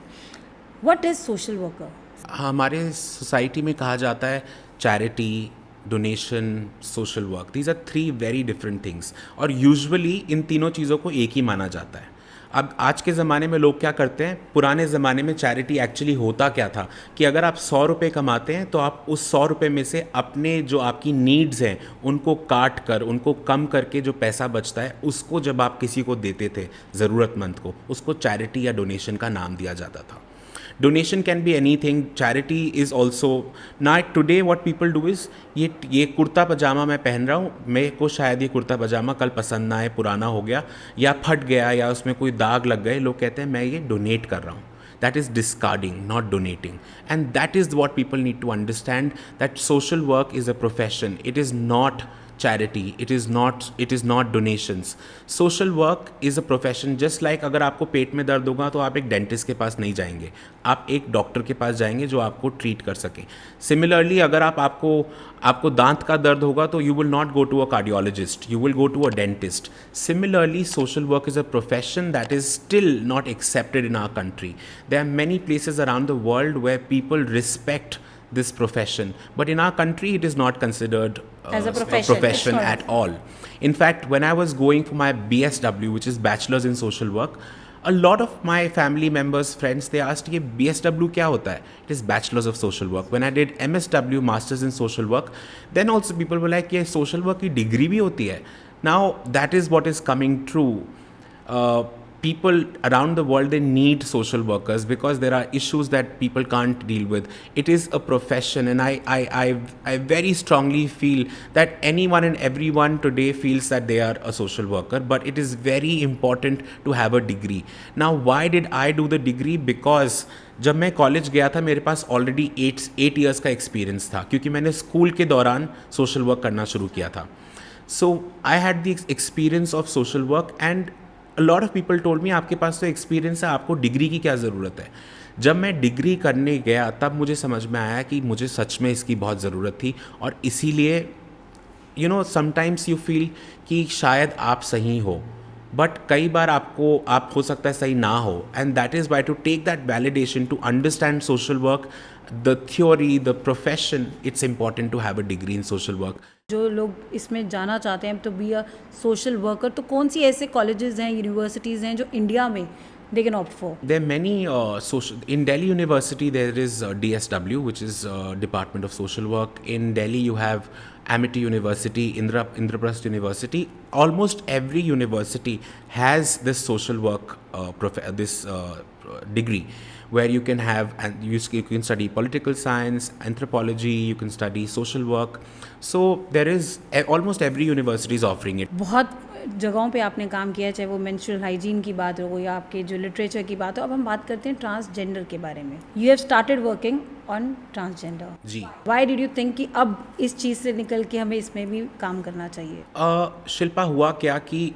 Speaker 1: What is social worker?
Speaker 2: हमारे सोसाइटी में कहा जाता है charity, donation, social work. These are 3 very different things, और यूजुअली इन तीनों चीज़ों को एक ही माना जाता है. अब आज के ज़माने में लोग क्या करते हैं, पुराने ज़माने में चैरिटी एक्चुअली होता क्या था कि अगर आप 100 रुपये कमाते हैं तो आप उस 100 रुपये में से अपने जो आपकी नीड्स हैं उनको काट कर, उनको कम करके जो पैसा बचता है उसको जब आप किसी को देते थे, ज़रूरतमंद को, उसको चैरिटी या डोनेशन का नाम दिया जाता था. Donation can be anything. Charity is also. Now today what people do is, ये कुर्ता पजामा मैं पहन रहा हूँ, मेरे को शायद ये कुर्ता पजामा कल पसंद ना आए, पुराना हो गया या फट गया या उसमें कोई दाग लग गए, लोग कहते हैं मैं ये डोनेट कर रहा हूँ. That is discarding, not donating. And that is what people need to understand, that social work is a profession. It is not charity, it is not donations. Social work is a profession. Just like अगर आपको पेट में दर्द होगा तो आप एक dentist के पास नहीं जाएंगे, आप एक डॉक्टर के पास जाएंगे जो आपको ट्रीट कर सके. सिमिलरली अगर आपको दांत का दर्द होगा तो you will not go to a cardiologist, you will go to a dentist. Similarly social work is a profession that is still not accepted in our country. There are many places around the world where people respect this profession, but in our country it is not considered
Speaker 1: as a
Speaker 2: profession at all. In fact, when I was going for my BSW, which is Bachelor's in Social Work, a lot of my family members, friends, they asked कि BSW क्या होता है? It is Bachelor's of Social Work. When I did MSW, Masters in Social Work, then also people were like, ये social work की degree भी होती है. Now that is what is coming true. People around the world, they need social workers because there are issues that people can't deal with. It is a profession, and I very strongly feel that anyone and everyone today feels that they are a social worker, but it is very important to have a degree. Now, why did I do the degree? Because जब मैं college गया था मेरे पास already 8 years का experience था, क्योंकि मैंने school के दौरान सोशल वर्क करना शुरू किया था. So I had the experience of social work, and a lot of people told me आपके पास तो एक्सपीरियंस है, आपको डिग्री की क्या ज़रूरत है. जब मैं डिग्री करने गया तब मुझे समझ में आया कि मुझे सच में इसकी बहुत ज़रूरत थी, और इसीलिए समटाइम्स यू फील कि शायद आप सही हो, बट कई बार आप हो सकता है सही ना हो. And that is why to take that validation, to understand social work, the theory, the profession, it's important to have a degree in social work.
Speaker 1: जो लोग इसमें जाना चाहते हैं तो बी अ सोशल वर्कर, तो कौन सी ऐसे कॉलेजेस हैं, यूनिवर्सिटीज़ हैं जो इंडिया में they can opt for?
Speaker 2: There are many in Delhi University there is DSW, which is Department of Social Work. In Delhi you have Amity University, Indraprasth University. Almost every university has this social work degree, where you can have, and you can study political science, anthropology, you can study social work. So there is almost every university is offering it.
Speaker 1: बहुत जगहों पे आपने काम किया है, चाहे वो menstrual hygiene की बात हो या आपके जो लिटरेचर की बात हो, अब हम बात करते हैं ट्रांसजेंडर के बारे में. You have started working on transgender.
Speaker 2: जी.
Speaker 1: व्हाई डिड यू थिंक कि अब इस चीज़ से निकल के हमें इसमें भी काम करना चाहिए?
Speaker 2: शिल्पा, हुआ क्या कि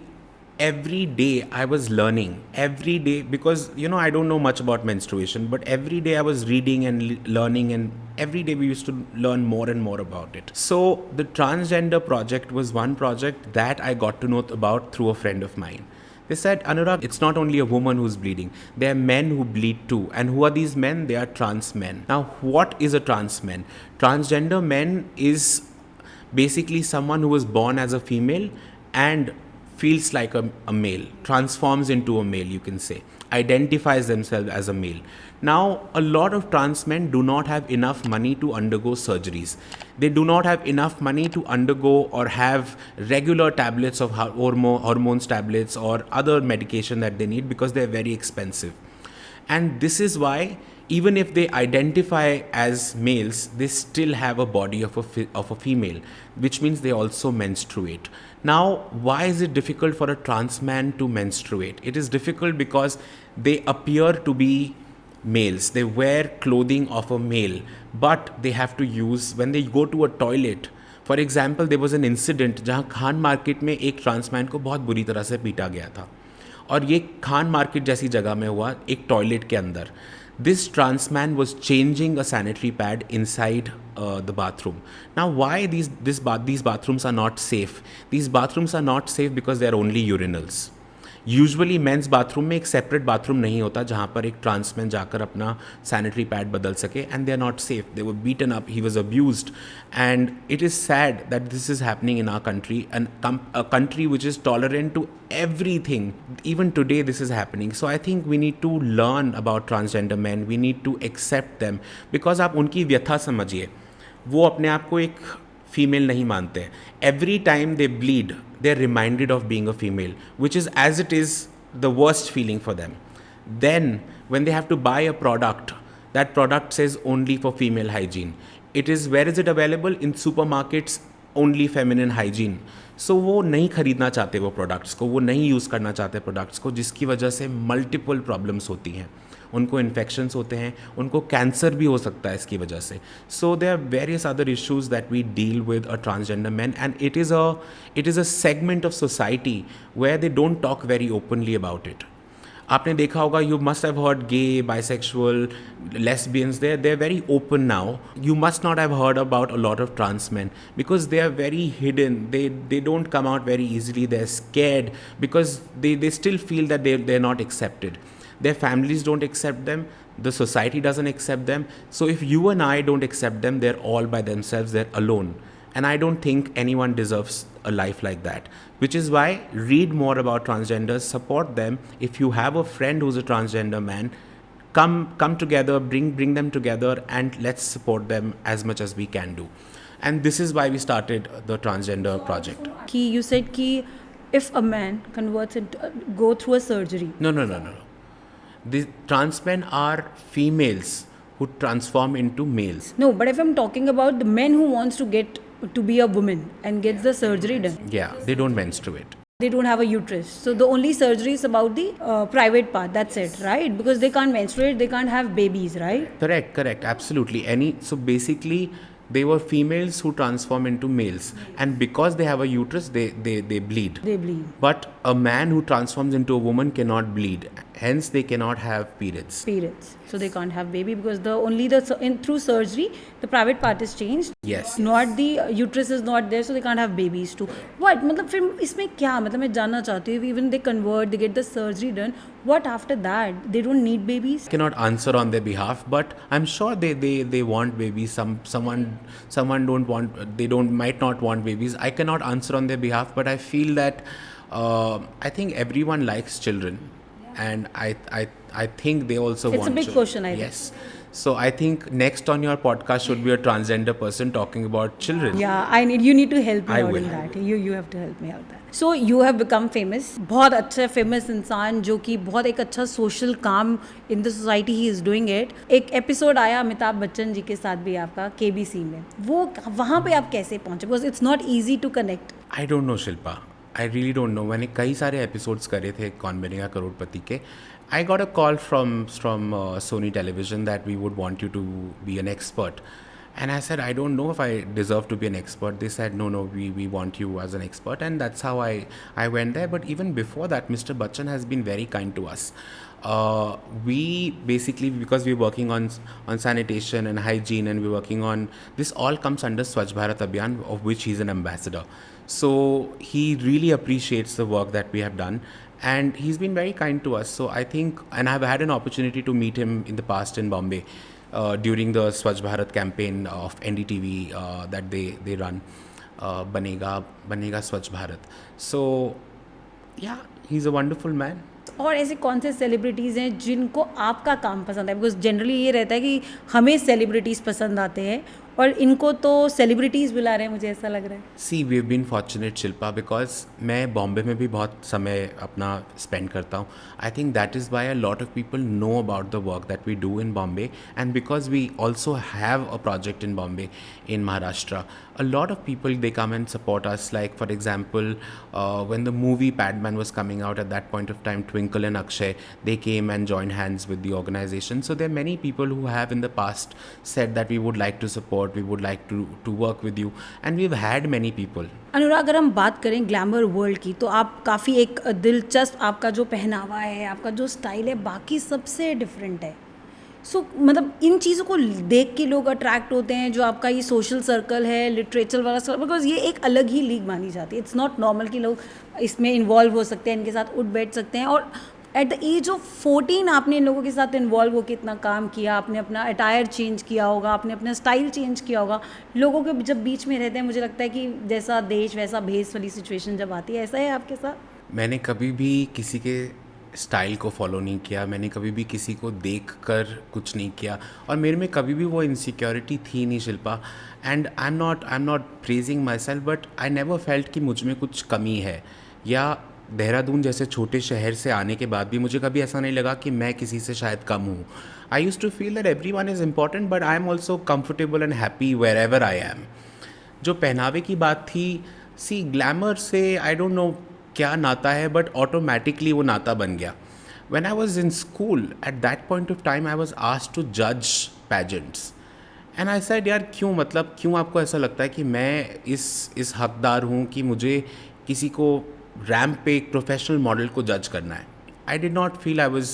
Speaker 2: every day I was learning, every day, because I don't know much about menstruation, but every day I was reading and learning, and every day we used to learn more and more about it. So the transgender project was one project that I got to know about through a friend of mine. They said, Anurag, it's not only a woman who's bleeding, there are men who bleed too. And who are these men? They are trans men. Now, what is a trans man? Transgender men is basically someone who was born as a female and feels like a male, transforms into a male, you can say, identifies themselves as a male. Now, a lot of trans men do not have enough money to undergo surgeries. They do not have enough money to undergo or have regular tablets of hormones tablets or other medication that they need because they're very expensive. And this is why even if they identify as males, they still have a body of a female, which means they also menstruate. Now, why is it difficult for a trans man to menstruate? It is difficult because they appear to be males. They wear clothing of a male, but they have to use, when they go to a toilet, for example, there was an incident जहाँ Khan market में एक trans man को बहुत बुरी तरह से पीटा गया था, और ये खान मार्केट जैसी जगह में हुआ, एक टॉयलेट के अंदर. This trans man was changing a sanitary pad inside the bathroom. Now, why these bathrooms are not safe? These bathrooms are not safe because they are only urinals. Usually men's bathroom में एक separate bathroom नहीं होता जहाँ पर एक trans man जाकर अपना sanitary pad बदल सके, and they are not safe. They were beaten up, he was abused, and it is sad that this is happening in our country, and a country which is tolerant to everything. Even today this is happening. So I think we need to learn about transgender men. We need to accept them, because आप उनकी व्यथा समझिए. वो अपने आप को एक female नहीं मानते. Every time they bleed, they're reminded of being a female, which is, as it is, the worst feeling for them. Then when they have to buy a product, that product says only for female hygiene. It is, where is it available? In supermarkets, only feminine hygiene. So वो नहीं खरीदना चाहते वो products को, वो नहीं use करना चाहते प्रोडक्ट्स को, जिसकी वजह से मल्टीपल प्रॉब्लम्स होती हैं. उनको इन्फेक्शंस होते हैं, उनको कैंसर भी हो सकता है इसकी वजह से. So there are various other issues that we deal with a transgender man, and it is a segment of society where they don't talk very openly about it. आपने देखा होगा, you must have heard gay, bisexual, lesbians, they're very open now. You must not have heard about a lot of trans men because they are very hidden. They don't come out very easily. They're scared because they still feel that they're not accepted. Their families don't accept them. The society doesn't accept them. So if you and I don't accept them, they're all by themselves. They're alone. And I don't think anyone deserves a life like that. Which is why, read more about transgenders, support them. If you have a friend who's a transgender man, come together, bring them together, and let's support them as much as we can do. And this is why we started the transgender project.
Speaker 1: कि you said कि if a man converts into go through a surgery.
Speaker 2: No. The trans men are females who transform into males.
Speaker 1: No, but if I'm talking about the men who wants to get to be a woman and gets the surgery done.
Speaker 2: Yeah, they don't menstruate.
Speaker 1: They don't have a uterus. So the only surgery is about the private part. That's it, right? Because they can't menstruate, they can't have babies, right?
Speaker 2: Correct. Absolutely. So basically, they were females who transform into males. And because they have a uterus, they bleed.
Speaker 1: They bleed.
Speaker 2: But a man who transforms into a woman cannot bleed. Hence, they cannot have periods.
Speaker 1: So they can't have baby because through surgery, the private part is changed.
Speaker 2: Yes.
Speaker 1: Not the uterus is not there, so they can't have babies too. What? मतलब फिर इसमें क्या? मतलब मैं जानना चाहती हूँ. Even they convert, they get the surgery done. What after that? They don't need babies.
Speaker 2: I cannot answer on their behalf, but I'm sure they want babies. Someone don't want. They might not want babies. I cannot answer on their behalf, but I feel that I think everyone likes children. And I think they also want.
Speaker 1: It's a big question, I think.
Speaker 2: Yes. So I think next on your podcast should be a transgender person talking about children.
Speaker 1: Yeah, you need to help me
Speaker 2: I
Speaker 1: out
Speaker 2: will.
Speaker 1: in that. You have to help me out that. So you have become famous. बहुत अच्छा famous इंसान जो कि बहुत एक अच्छा social काम in the society he is doing it. एक episode आया अमिताभ बच्चन जी के साथ भी आपका KBC में. वो वहाँ पे आप कैसे पहुँचे? Because it's not easy to connect.
Speaker 2: I don't know, Shilpa. I really don't know, मैंने कई सारे एपिसोड्स करे थे कौन बनेगा करोड़पति के. I got a call from Sony television that we would want you to be an expert. And I said, I don't know if I deserve to be an expert. They said, no, we want you as an expert. And that's how I went there. But even before that, Mr. Bachchan has been very kind to us. We basically, because we're working on sanitation and hygiene, and we're working on, this all comes under Swachh Bharat Abhiyan, of which he's an ambassador. So he really appreciates the work that we have done. And he's been very kind to us. So I think, and I've had an opportunity to meet him in the past in Bombay. During the Swachh Bharat campaign of NDTV that they run, Banega Swachh Bharat. So yeah, he's a wonderful man.
Speaker 1: और ऐसे कौन से celebrities हैं जिनको आपका काम पसंद है? बिकॉज जनरली ये रहता है कि हमें सेलिब्रिटीज़ पसंद आते हैं और इनको तो सेलिब्रिटीज़ बुला रहे हैं, मुझे ऐसा लग रहा है.
Speaker 2: See we have been fortunate Shilpa, because मैं बॉम्बे में भी बहुत समय अपना स्पेंड करता हूँ. I think that is why a lot of people know about the work that we do in Bombay, and because we also have a project in Bombay in Maharashtra. A lot of people, they come and support us. Like for example, when the movie Padman was coming out at that point of time, Twinkle and Akshay, they came and joined hands with the organization. So there are many people who have in the past said that we would like to support, we would like to work with you, and we've had many people.
Speaker 1: अनुराग, अगर हम बात करें glamour world की, तो आप काफ़ी एक दिलचस्प, आपका जो पहनावा है, आपका जो स्टाइल है, बाकी सबसे डिफरेंट है. सो मतलब इन चीज़ों को देख के लोग अट्रैक्ट होते हैं. जो आपका ये सोशल सर्कल है, लिटरेचर वाला सर्कल, बिकॉज ये एक अलग ही लीग मानी जाती है. इट्स नॉट नॉर्मल कि लोग इसमें इन्वॉल्व हो सकते हैं, इनके साथ उठ बैठ सकते हैं. और एट द एज ऑफ 14 आपने इन लोगों के साथ इन्वॉल्व होकर इतना काम किया, आपने अपना अटायर चेंज किया होगा, आपने अपना स्टाइल चेंज किया होगा. लोगों के जब बीच में रहते हैं, मुझे लगता है कि जैसा देश वैसा भेस वाली सिचुएशन जब आती है, ऐसा है आपके साथ?
Speaker 2: मैंने कभी भी किसी के स्टाइल को फॉलो नहीं किया, मैंने कभी भी किसी को देख कर कुछ नहीं किया, और मेरे में कभी भी वो इनसिक्योरिटी थी नहीं Shilpa. And I am not praising my self, but I never felt कि मुझ में कुछ कमी है. या देहरादून जैसे छोटे शहर से आने के बाद भी मुझे कभी ऐसा नहीं लगा कि मैं किसी से शायद कम हूँ. I use to feel that every one is important, but I am also comfortable and happy wherever I am. जो पहनावे की बात थी, सी ग्लैमर से आई डोंट नो क्या नाता है, बट ऑटोमेटिकली वो नाता बन गया. When I was in school, at that point of time, I was asked to judge pageants. And I said, यार क्यों, मतलब क्यों आपको ऐसा लगता है कि मैं इस हकदार हूँ कि मुझे किसी को रैम्प पे एक प्रोफेशनल मॉडल को जज करना है. I did not feel I was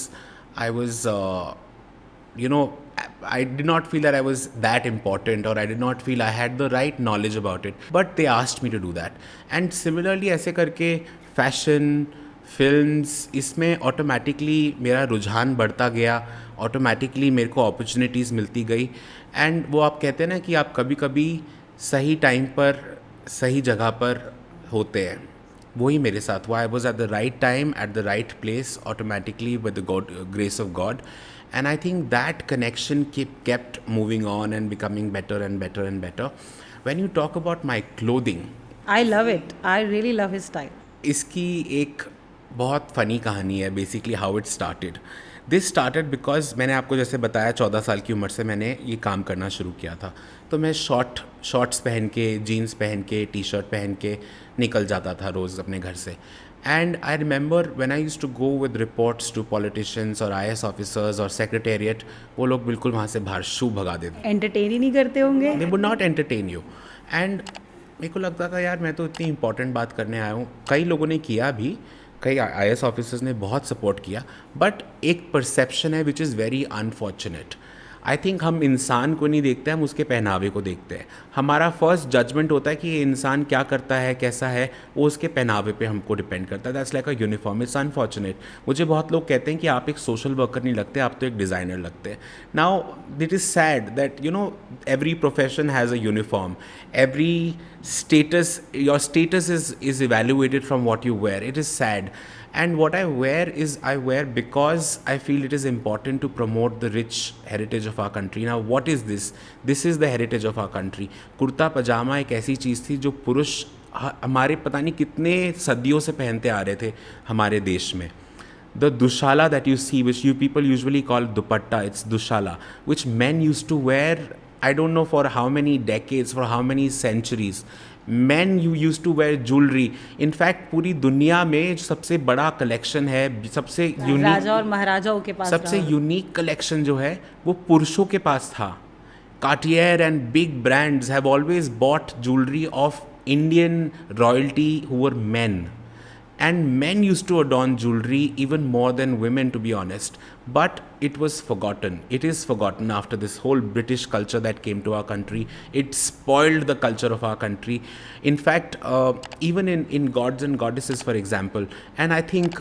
Speaker 2: I did not feel that I was that important, or I did not feel I had the right knowledge about it. But they asked me to do that. And similarly, ऐसे करके fashion, films, इसमें automatically मेरा रुझान बढ़ता गया, automatically मेरे को opportunities मिलती गई. एंड वो आप कहते हैं ना कि आप कभी कभी सही टाइम पर सही जगह पर होते हैं, वही मेरे साथ हुआ. I was at the right time at the right place automatically with the grace of God. And I think that connection kept moving on and becoming better and better and better. When you talk about my clothing,
Speaker 1: I love it. I really love his style.
Speaker 2: इसकी एक बहुत funny कहानी है. Basically how it started, this started because मैंने आपको जैसे बताया 14 साल की उम्र से मैंने ये काम करना शुरू किया था. तो मैं शॉर्ट्स पहन के, जीन्स पहन के, टी शर्ट पहन के निकल जाता था रोज़ अपने घर से. And I remember when I used to go with reports to politicians or IS officers or secretariat, वो लोग बिल्कुल वहाँ से बाहर शू भगा देते.
Speaker 1: एंटरटेन ही नहीं करते होंगे.
Speaker 2: They would not entertain you. And मेरे को लगता था यार मैं तो इतनी इंपॉर्टेंट बात करने आया हूँ. कई लोगों ने किया भी, कई IS ऑफिसर्स ने बहुत सपोर्ट किया, बट एक परसेप्शन है which is very unfortunate. I think हम इंसान को नहीं देखते, हम उसके पहनावे को देखते हैं. हमारा फर्स्ट जजमेंट होता है कि ये इंसान क्या करता है, कैसा है, वो उसके पहनावे पे हमको डिपेंड करता है. That's like a uniform. It's unfortunate. मुझे बहुत लोग कहते हैं कि आप एक सोशल वर्कर नहीं लगते, आप तो एक डिज़ाइनर लगते हैं. Now it is sad that every profession has a uniform. Every status, your status is evaluated from what you wear. It is sad. And what I wear because I feel it is important to promote the rich heritage of our country. Now what is this? This is the heritage of our country. Kurta pyjama एक ऐसी चीज़ थी जो पुरुष हमारे पता नहीं कितने सदियों से पहनते आ रहे थे हमारे देश में. The dushala that you see, which you people usually call dupatta, it's dushala, which men used to wear, I don't know for how many decades, for how many centuries. Man you use to wear jewellery. In fact पूरी दुनिया में जो सबसे बड़ा collection है, सबसे unique,
Speaker 1: राजा और महाराजाओं के पास
Speaker 2: सबसे
Speaker 1: रहा।
Speaker 2: यूनिक कलेक्शन जो है वो पुरुषों के पास था. Cartier and big brands have always bought jewelry of Indian royalty who were men. And men used to adorn jewelry even more than women, to be honest. But it was forgotten. It is forgotten after this whole British culture that came to our country. It spoiled the culture of our country. In fact, even in Gods and Goddesses, for example, and I think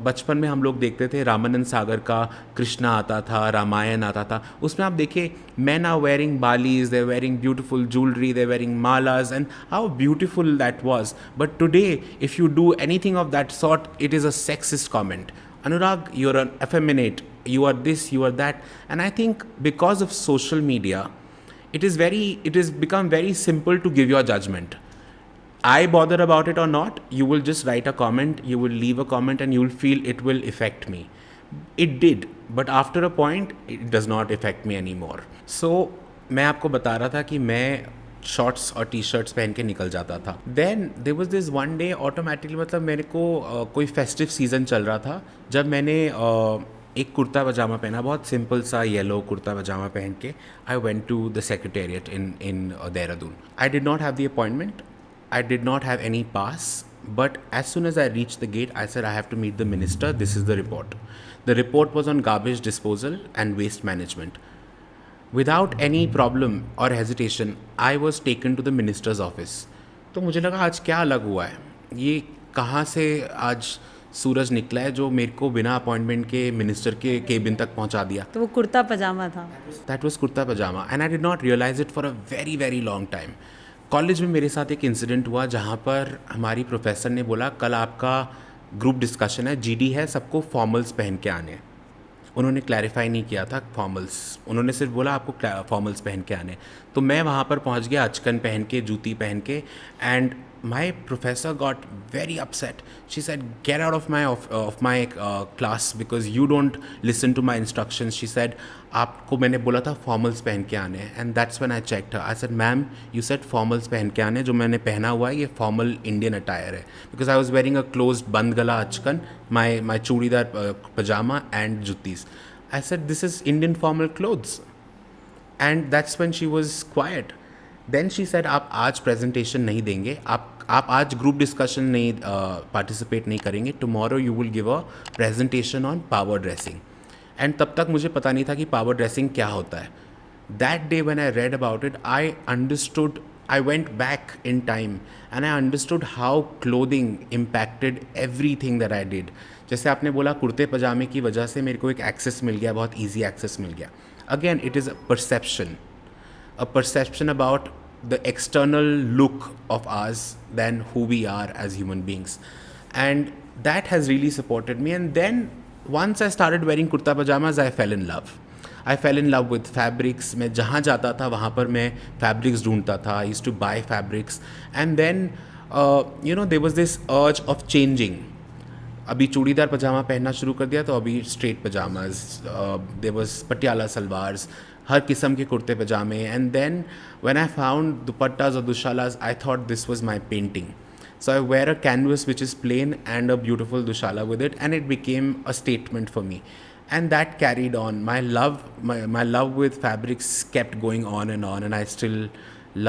Speaker 2: बचपन में हम लोग देखते थे रामानंद सागर का कृष्णा आता था, रामायण आता था. उसमें आप देखिए, men are wearing balis, they're wearing beautiful jewelry, they're wearing malas, and how beautiful that was. But today, if you do anything of that sort, it is a sexist comment. Anurag, you're an effeminate, you are this, you are that. And I think because of social media, it is become very simple to give your judgment. I bother about it or not, you will just write a comment, you will leave a comment, and you will feel it will affect me. It did, but after a point, it does not affect me anymore. So, मैं आपको बता रहा था कि मैं shorts और T shirts पहन के निकल जाता था. Then there was this one day automatically, मतलब मेरे को कोई फेस्टिव सीज़न चल रहा था, जब मैंने एक कुर्ता पजामा पहना, बहुत सिंपल सा येलो कुर्ता पजामा पहन के I went to the secretariat in Dehradun. I did not have the appointment, I did not have any pass, but as soon as I reached the gate, I said I have to meet the minister. This is the report. The report was on garbage disposal and waste management. Without any problem or hesitation, I was taken to the minister's office. तो मुझे लगा आज क्या अलग हुआ है, ये कहाँ से आज सूरज निकला है जो मेरे को बिना अपॉइंटमेंट के मिनिस्टर के केबिन तक पहुंचा दिया.
Speaker 1: तो वो कुर्ता पजामा था.
Speaker 2: That was kurta pyjama, and I did not realise it for a very very long time. College में मेरे साथ एक इंसिडेंट हुआ जहाँ पर हमारी प्रोफेसर ने बोला कल आपका ग्रुप डिस्कशन है, जीडी है, सबको फॉर्मल्स पहन के आने. उन्होंने क्लैरिफाई नहीं किया था फॉर्मल्स, उन्होंने सिर्फ बोला आपको फॉर्मल्स पहन के आने. तो मैं वहाँ पर पहुँच गया अचकन पहन के, जूती पहन के, and my professor got very upset. She said, get out of my class because you don't listen to my instructions. She said, आपको मैंने बोला था फॉर्मल्स पहन के आने. And that's when I checked her. I said, ma'am you said formals पहन के आने, जो मैंने पहना हुआ है ये फॉर्मल इंडियन अटायर है, because I was wearing a closed band gala achkan, my churidar pyjama and juttis. I said this is Indian formal clothes, and that's when she was quite. Then she said आप आज प्रेजेंटेशन नहीं देंगे, आप आज ग्रुप डिस्कशन नहीं पार्टिसिपेट नहीं करेंगे, tomorrow you will give a presentation on power dressing. And तब तक मुझे पता नहीं था कि पावर ड्रेसिंग क्या होता है. That day when I read about it, I understood, I went back in time and I understood how clothing impacted everything that I did. जैसे आपने बोला कुर्ते पजामे की वजह से मेरे को एक एक्सेस मिल गया, बहुत ईजी एक्सेस मिल गया. Again it is a perception about the external look of us than who we are as human beings, and that has really supported me. And then once I started wearing kurta pajamas, I fell in love with fabrics. मैं जहाँ जाता था वहाँ पर मैं fabrics ढूंढता था. I used to buy fabrics, and then there was this urge of changing. अभी चूड़ीदार पजामा पहनना शुरू कर दिया, तो अभी straight pyjamas, there was Patiala salwars, हर किस्म के कुर्ते पजामे. And then when I found dupattas और dushalas, I thought this was my painting. So I wear a canvas which is plain and a beautiful dushala with it, and it became a statement for me. And that carried on. My love with fabrics kept going on, and I still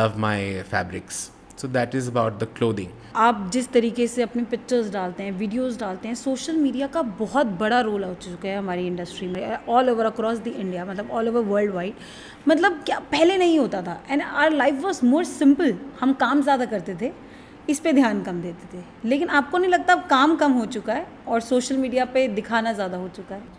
Speaker 2: love my fabrics. So that is about the clothing.
Speaker 1: आप जिस तरीके से अपनी pictures डालते हैं, videos डालते हैं, social media का बहुत बड़ा रोल हो चुका है हमारी इंडस्ट्री में, all over across the India, मतलब ऑल ओवर वर्ल्ड वाइड. मतलब क्या पहले नहीं होता था, and our life was more simple. हम काम ज़्यादा करते थे, इस पे ध्यान कम देते थे. लेकिन आपको नहीं लगता अब काम कम हो चुका है और सोशल मीडिया पे दिखाना ज़्यादा हो चुका है?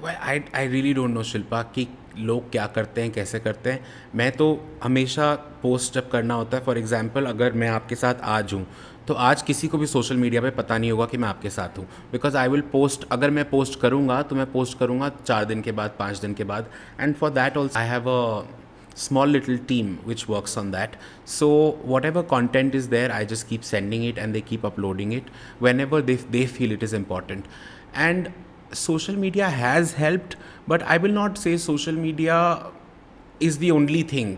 Speaker 2: I really don't know Shilpa कि लोग क्या करते हैं, कैसे करते हैं. मैं तो हमेशा पोस्ट जब करना होता है, फॉर एग्जांपल अगर मैं आपके साथ आज हूँ, तो आज किसी को भी सोशल मीडिया पे पता नहीं होगा कि मैं आपके साथ हूँ, बिकॉज आई विल पोस्ट. अगर मैं पोस्ट करूँगा तो मैं पोस्ट करूँगा 4 दिन के बाद, 5 दिन के बाद, and for that also I have a small little team which works on that. So whatever content is there, I just keep sending it and they keep uploading it whenever they feel it is important. And social media has helped, but I will not say social media is the only thing.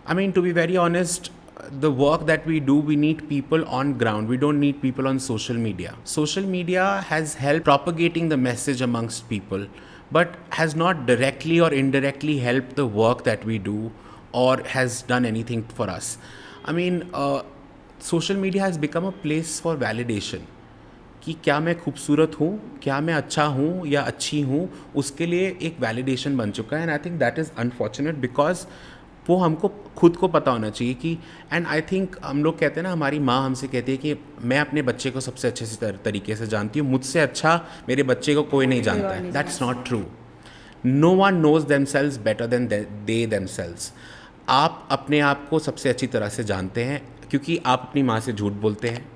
Speaker 2: I mean, to be very honest, the work that we do, we need people on ground. We don't need people on social media. Social media has helped propagating the message amongst people, but has not directly or indirectly helped the work that we do or has done anything for us. I mean, social media has become a place for validation. कि क्या मैं खूबसूरत हूँ, क्या मैं अच्छा हूँ या अच्छी हूँ, उसके लिए एक वैलिडेशन बन चुका है. And I think that is unfortunate because वो हमको खुद को पता होना चाहिए कि, एंड आई थिंक हम लोग कहते हैं ना, हमारी माँ हमसे कहती है कि मैं अपने बच्चे को सबसे अच्छे से तरीके से जानती हूँ, मुझसे अच्छा मेरे बच्चे को कोई नहीं जानता है. That's not true. No one knows themselves better than they themselves. आप अपने आप को सबसे अच्छी तरह से जानते हैं क्योंकि आप अपनी माँ से झूठ बोलते हैं,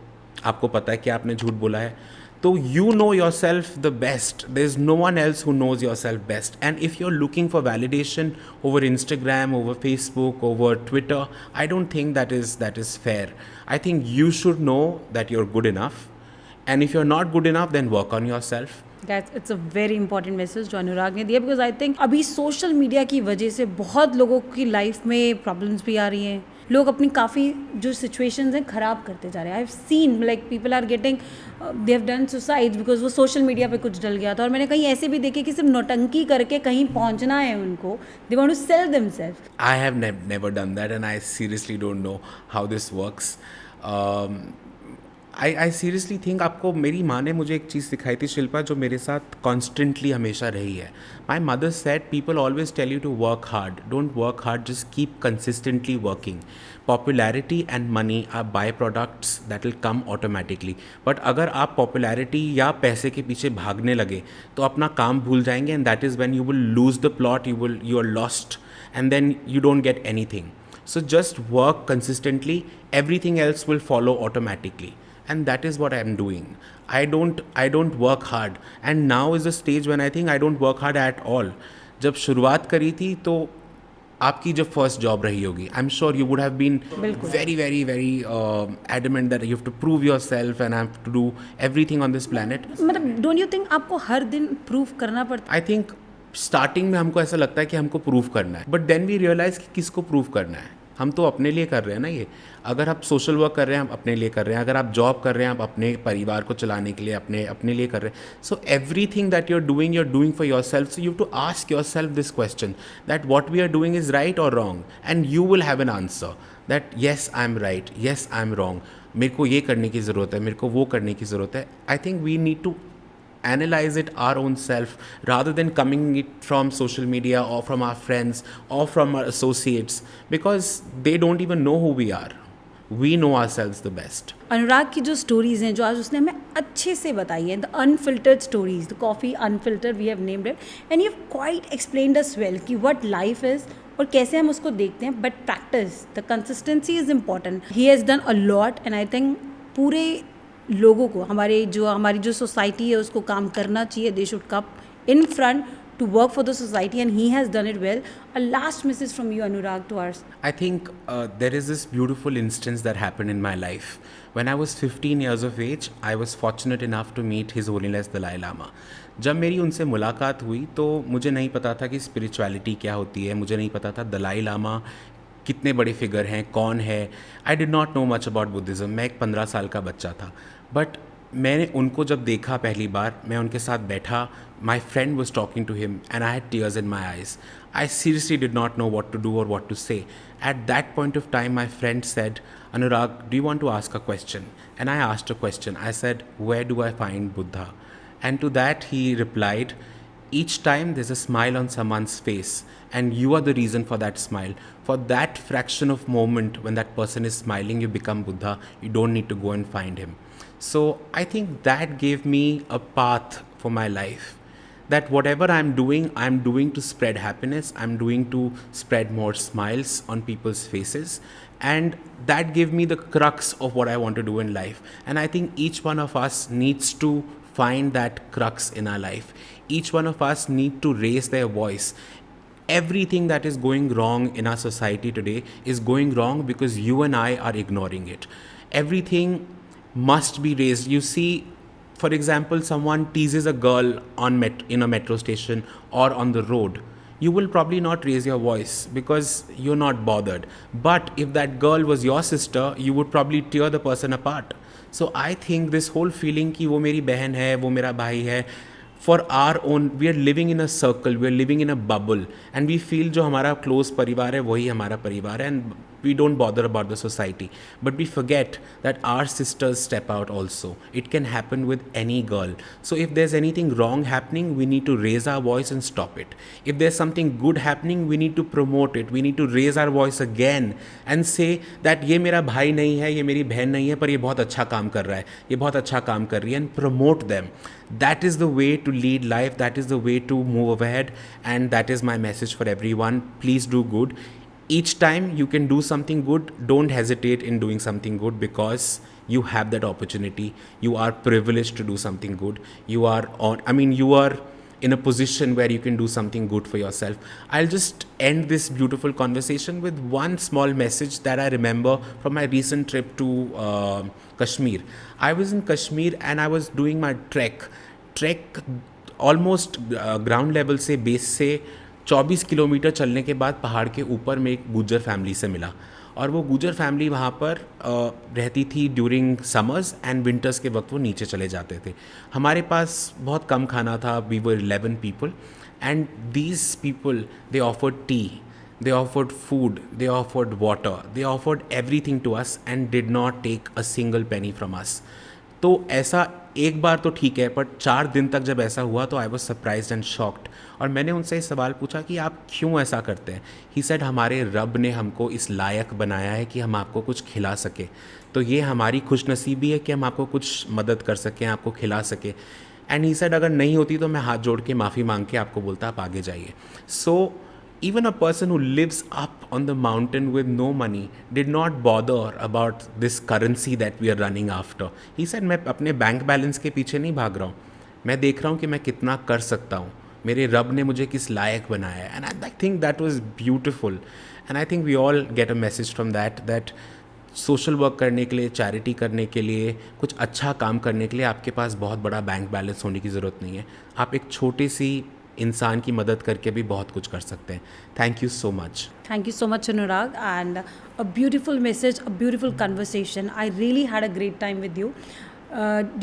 Speaker 2: आपको पता है कि आपने झूठ बोला है. तो you know yourself the best. There is no one else who knows yourself best. And if you are looking for validation over Instagram, over Facebook, over Twitter, I don't think that is fair. I think you should know that you are good enough. And if you are not good enough, then work on yourself.
Speaker 1: It's a very important message जो अनुराग ने दिया, because I think अभी social media की वजह से बहुत लोगों की लाइफ में प्रॉब्लम्स भी आ रही हैं. लोग अपनी काफ़ी जो सिचुएशंस हैं ख़राब करते जा रहे हैं. I have seen like people are getting, they have done suicide because वो सोशल मीडिया पे कुछ डल गया था. और मैंने कहीं ऐसे भी देखे कि सिर्फ नौटंकी करके कहीं पहुंचना है उनको, they want to sell themself.
Speaker 2: I have never done that, and I seriously don't know how this works. I seriously think आपको, मेरी माँ ने मुझे एक चीज़ सिखाई थी शिल्पा, जो मेरे साथ कॉन्स्टेंटली हमेशा रही है. My mother said people always tell you to work hard. Don't work hard, just keep consistently working. Popularity and money are byproducts that will come automatically. But अगर आप पॉपुलैरिटी या पैसे के पीछे भागने लगे तो अपना काम भूल जाएंगे, and that is when you will lose the plot, you are lost, and then you don't get anything. So just work consistently, everything else will follow automatically. And that is what I am doing. I don't work hard. And now is the stage when I think I don't work hard at all. जब शुरुआत करी थी तो आपकी जब first job रही होगी, I am sure you would have been very very very adamant that you have to prove yourself and I have to do everything on this planet.
Speaker 1: मतलब डोंट यू थिंक आपको हर दिन prove करना पड़ता?
Speaker 2: I think starting में हमको ऐसा लगता है कि हमको प्रूव करना है, बट देन वी रियलाइज कि किसको प्रूव करना है. हम तो अपने लिए कर रहे हैं ना ये. अगर आप सोशल वर्क कर रहे हैं, आप अपने लिए कर रहे हैं. अगर आप जॉब कर रहे हैं, आप अपने परिवार को चलाने के लिए अपने लिए कर रहे हैं. So everything that you are doing for yourself. So you have to ask yourself this question that what we are doing is right और wrong, and you will have an answer that yes I am right, yes I am wrong. मेरे को ये करने की ज़रूरत है, मेरे को वो करने की ज़रूरत है. I think we need to analyze it our own self rather than coming it from social media or from our friends or from our associates, because they don't even know who we are. We know ourselves the best.
Speaker 1: अनुराग की जो stories हैं जो आज उसने हमें अच्छे से बताई हैं, the unfiltered stories, the coffee unfiltered we have named it, and you have quite explained us well कि व्हाट लाइफ इज़ और कैसे हम उसको देखते हैं. But practice, the consistency is important. He has done a lot, and I think पूरे लोगों को, हमारी जो सोसाइटी है उसको काम करना चाहिए. They should come in front to work for the society, and he has done it well. A last message from you, Anurag, to us.
Speaker 2: I think there is this beautiful instance that happened in my life. When I was 15 years of age, I was fortunate enough to meet His Holiness Dalai Lama. जब मेरी उनसे मुलाकात हुई तो मुझे नहीं पता था कि स्पिरिचुअलिटी क्या होती है, मुझे नहीं पता था दलाई लामा कितने बड़े फिगर हैं, कौन है. आई did not no much about Buddhism. मैं एक 15 साल का बच्चा था. बट मैंने उनको जब देखा पहली बार, मैं उनके साथ बैठा, my friend was talking to him and I had tears in my eyes. I seriously did not know what to do और what to say. At that point of time my friend said, Anurag, do you want to ask a question? And I asked a question. I said, where do I find Buddha? And to that he replied, each time there's a smile on someone's face and you are the reason for that smile. For that fraction of moment when that person is smiling, you become Buddha. You don't need to go and find him. So I think that gave me a path for my life, that whatever I'm doing to spread happiness. I'm doing to spread more smiles on people's faces, and that gave me the crux of what I want to do in life. And I think each one of us needs to find that crux in our life. Each one of us need to raise their voice. Everything that is going wrong in our society today is going wrong because you and I are ignoring it. Everything must be raised. You see, for example, someone teases a girl in a metro station or on the road. you will probably not raise your voice because you're not bothered. But if that girl was your sister, you would probably tear the person apart. So I think this whole feeling कि वो मेरी बहन है, वो मेरा भाई है, for our own, we are living in a circle, we are living in a bubble, and we feel जो हमारा close परिवार है वही हमारा परिवार है, and we don't bother about the society. But we forget that our sisters step out also. It can happen with any girl. So if there's anything wrong happening, we need to raise our voice and stop it. If there's something good happening, we need to promote it. We need to raise our voice again and say that ये मेरा भाई नहीं है, ये मेरी बहन नहीं है, पर ये बहुत अच्छा काम कर रहा है, ये बहुत अच्छा काम कर रही है, and promote them. That is the way to lead life. That is the way to move ahead, and that is my message for everyone. Please do good. Each time you can do something good, don't hesitate in doing something good, because you have that opportunity. You are privileged to do something good. You are in a position where you can do something good for yourself. I'll just end this beautiful conversation with one small message that I remember from my recent trip to Kashmir. I was in Kashmir and I was doing my trek almost ground level से, base से 24 kilometre चलने के बाद पहाड़ के ऊपर में एक गुज्जर फैमिली से मिला. और वो गुज्जर फैमिली वहाँ पर रहती थी ड्यूरिंग समर्स, एंड विंटर्स के वक्त वो नीचे चले जाते थे. हमारे पास बहुत कम खाना था. We were 11 people, and these people, they offered tea, they offered food, they offered water, they offered everything to us and did not take a single penny from us. तो ऐसा एक बार तो ठीक है, पर 4 दिन तक जब ऐसा हुआ तो I was surprised and shocked. और मैंने उनसे ये सवाल पूछा कि आप क्यों ऐसा करते हैं. ही सेड हमारे रब ने हमको इस लायक बनाया है कि हम आपको कुछ खिला सके. तो ये हमारी खुशनसीबी है कि हम आपको कुछ मदद कर सकें, आपको खिला सके. एंड ही सेड अगर नहीं होती तो मैं हाथ जोड़ के माफ़ी मांग के आपको बोलता आप आगे जाइए. सो even a person who lives up on the mountain with no money did not bother about this currency that we are running after. He said मैं अपने बैंक बैलेंस के पीछे नहीं भाग रहा हूँ, मैं देख रहा हूँ कि मैं कितना कर सकता हूँ, मेरे रब ने मुझे किस लायक बनाया है. And I think that was beautiful, and I think we all get a message from that social work करने के लिए, चैरिटी करने के लिए, कुछ अच्छा काम करने के लिए आपके पास बहुत बड़ा बैंक बैलेंस होने की ज़रूरत नहीं है. आप एक छोटी सी इंसान की मदद करके भी बहुत कुछ कर सकते हैं. Thank you so much.
Speaker 1: Thank you so much, Anurag, and a beautiful message, a beautiful conversation. I really had a great time with you.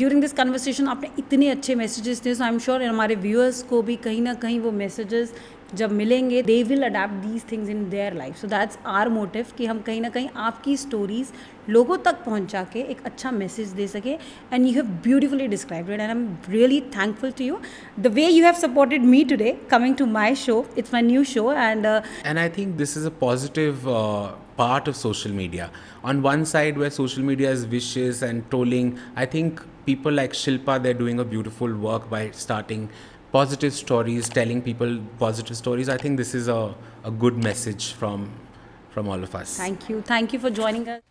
Speaker 1: During this conversation आपने इतने अच्छे messages दिए, so I'm sure हमारे viewers को भी कहीं ना कहीं वो messages जब मिलेंगे, they will adapt these things in their life. So that's our motive कि हम कहीं ना कहीं आपकी stories लोगों तक पहुंचा के एक अच्छा मैसेज दे सके. And you have beautifully described it, and I am really thankful to you the way you have supported me today coming to my show. It's my new show, and
Speaker 2: I think this is a positive part of social media. On one side, where social media is vicious and trolling, I think people like Shilpa, they're doing a beautiful work by starting positive stories, telling people positive stories. I think this is a good message from all of us.
Speaker 1: thank you for joining us.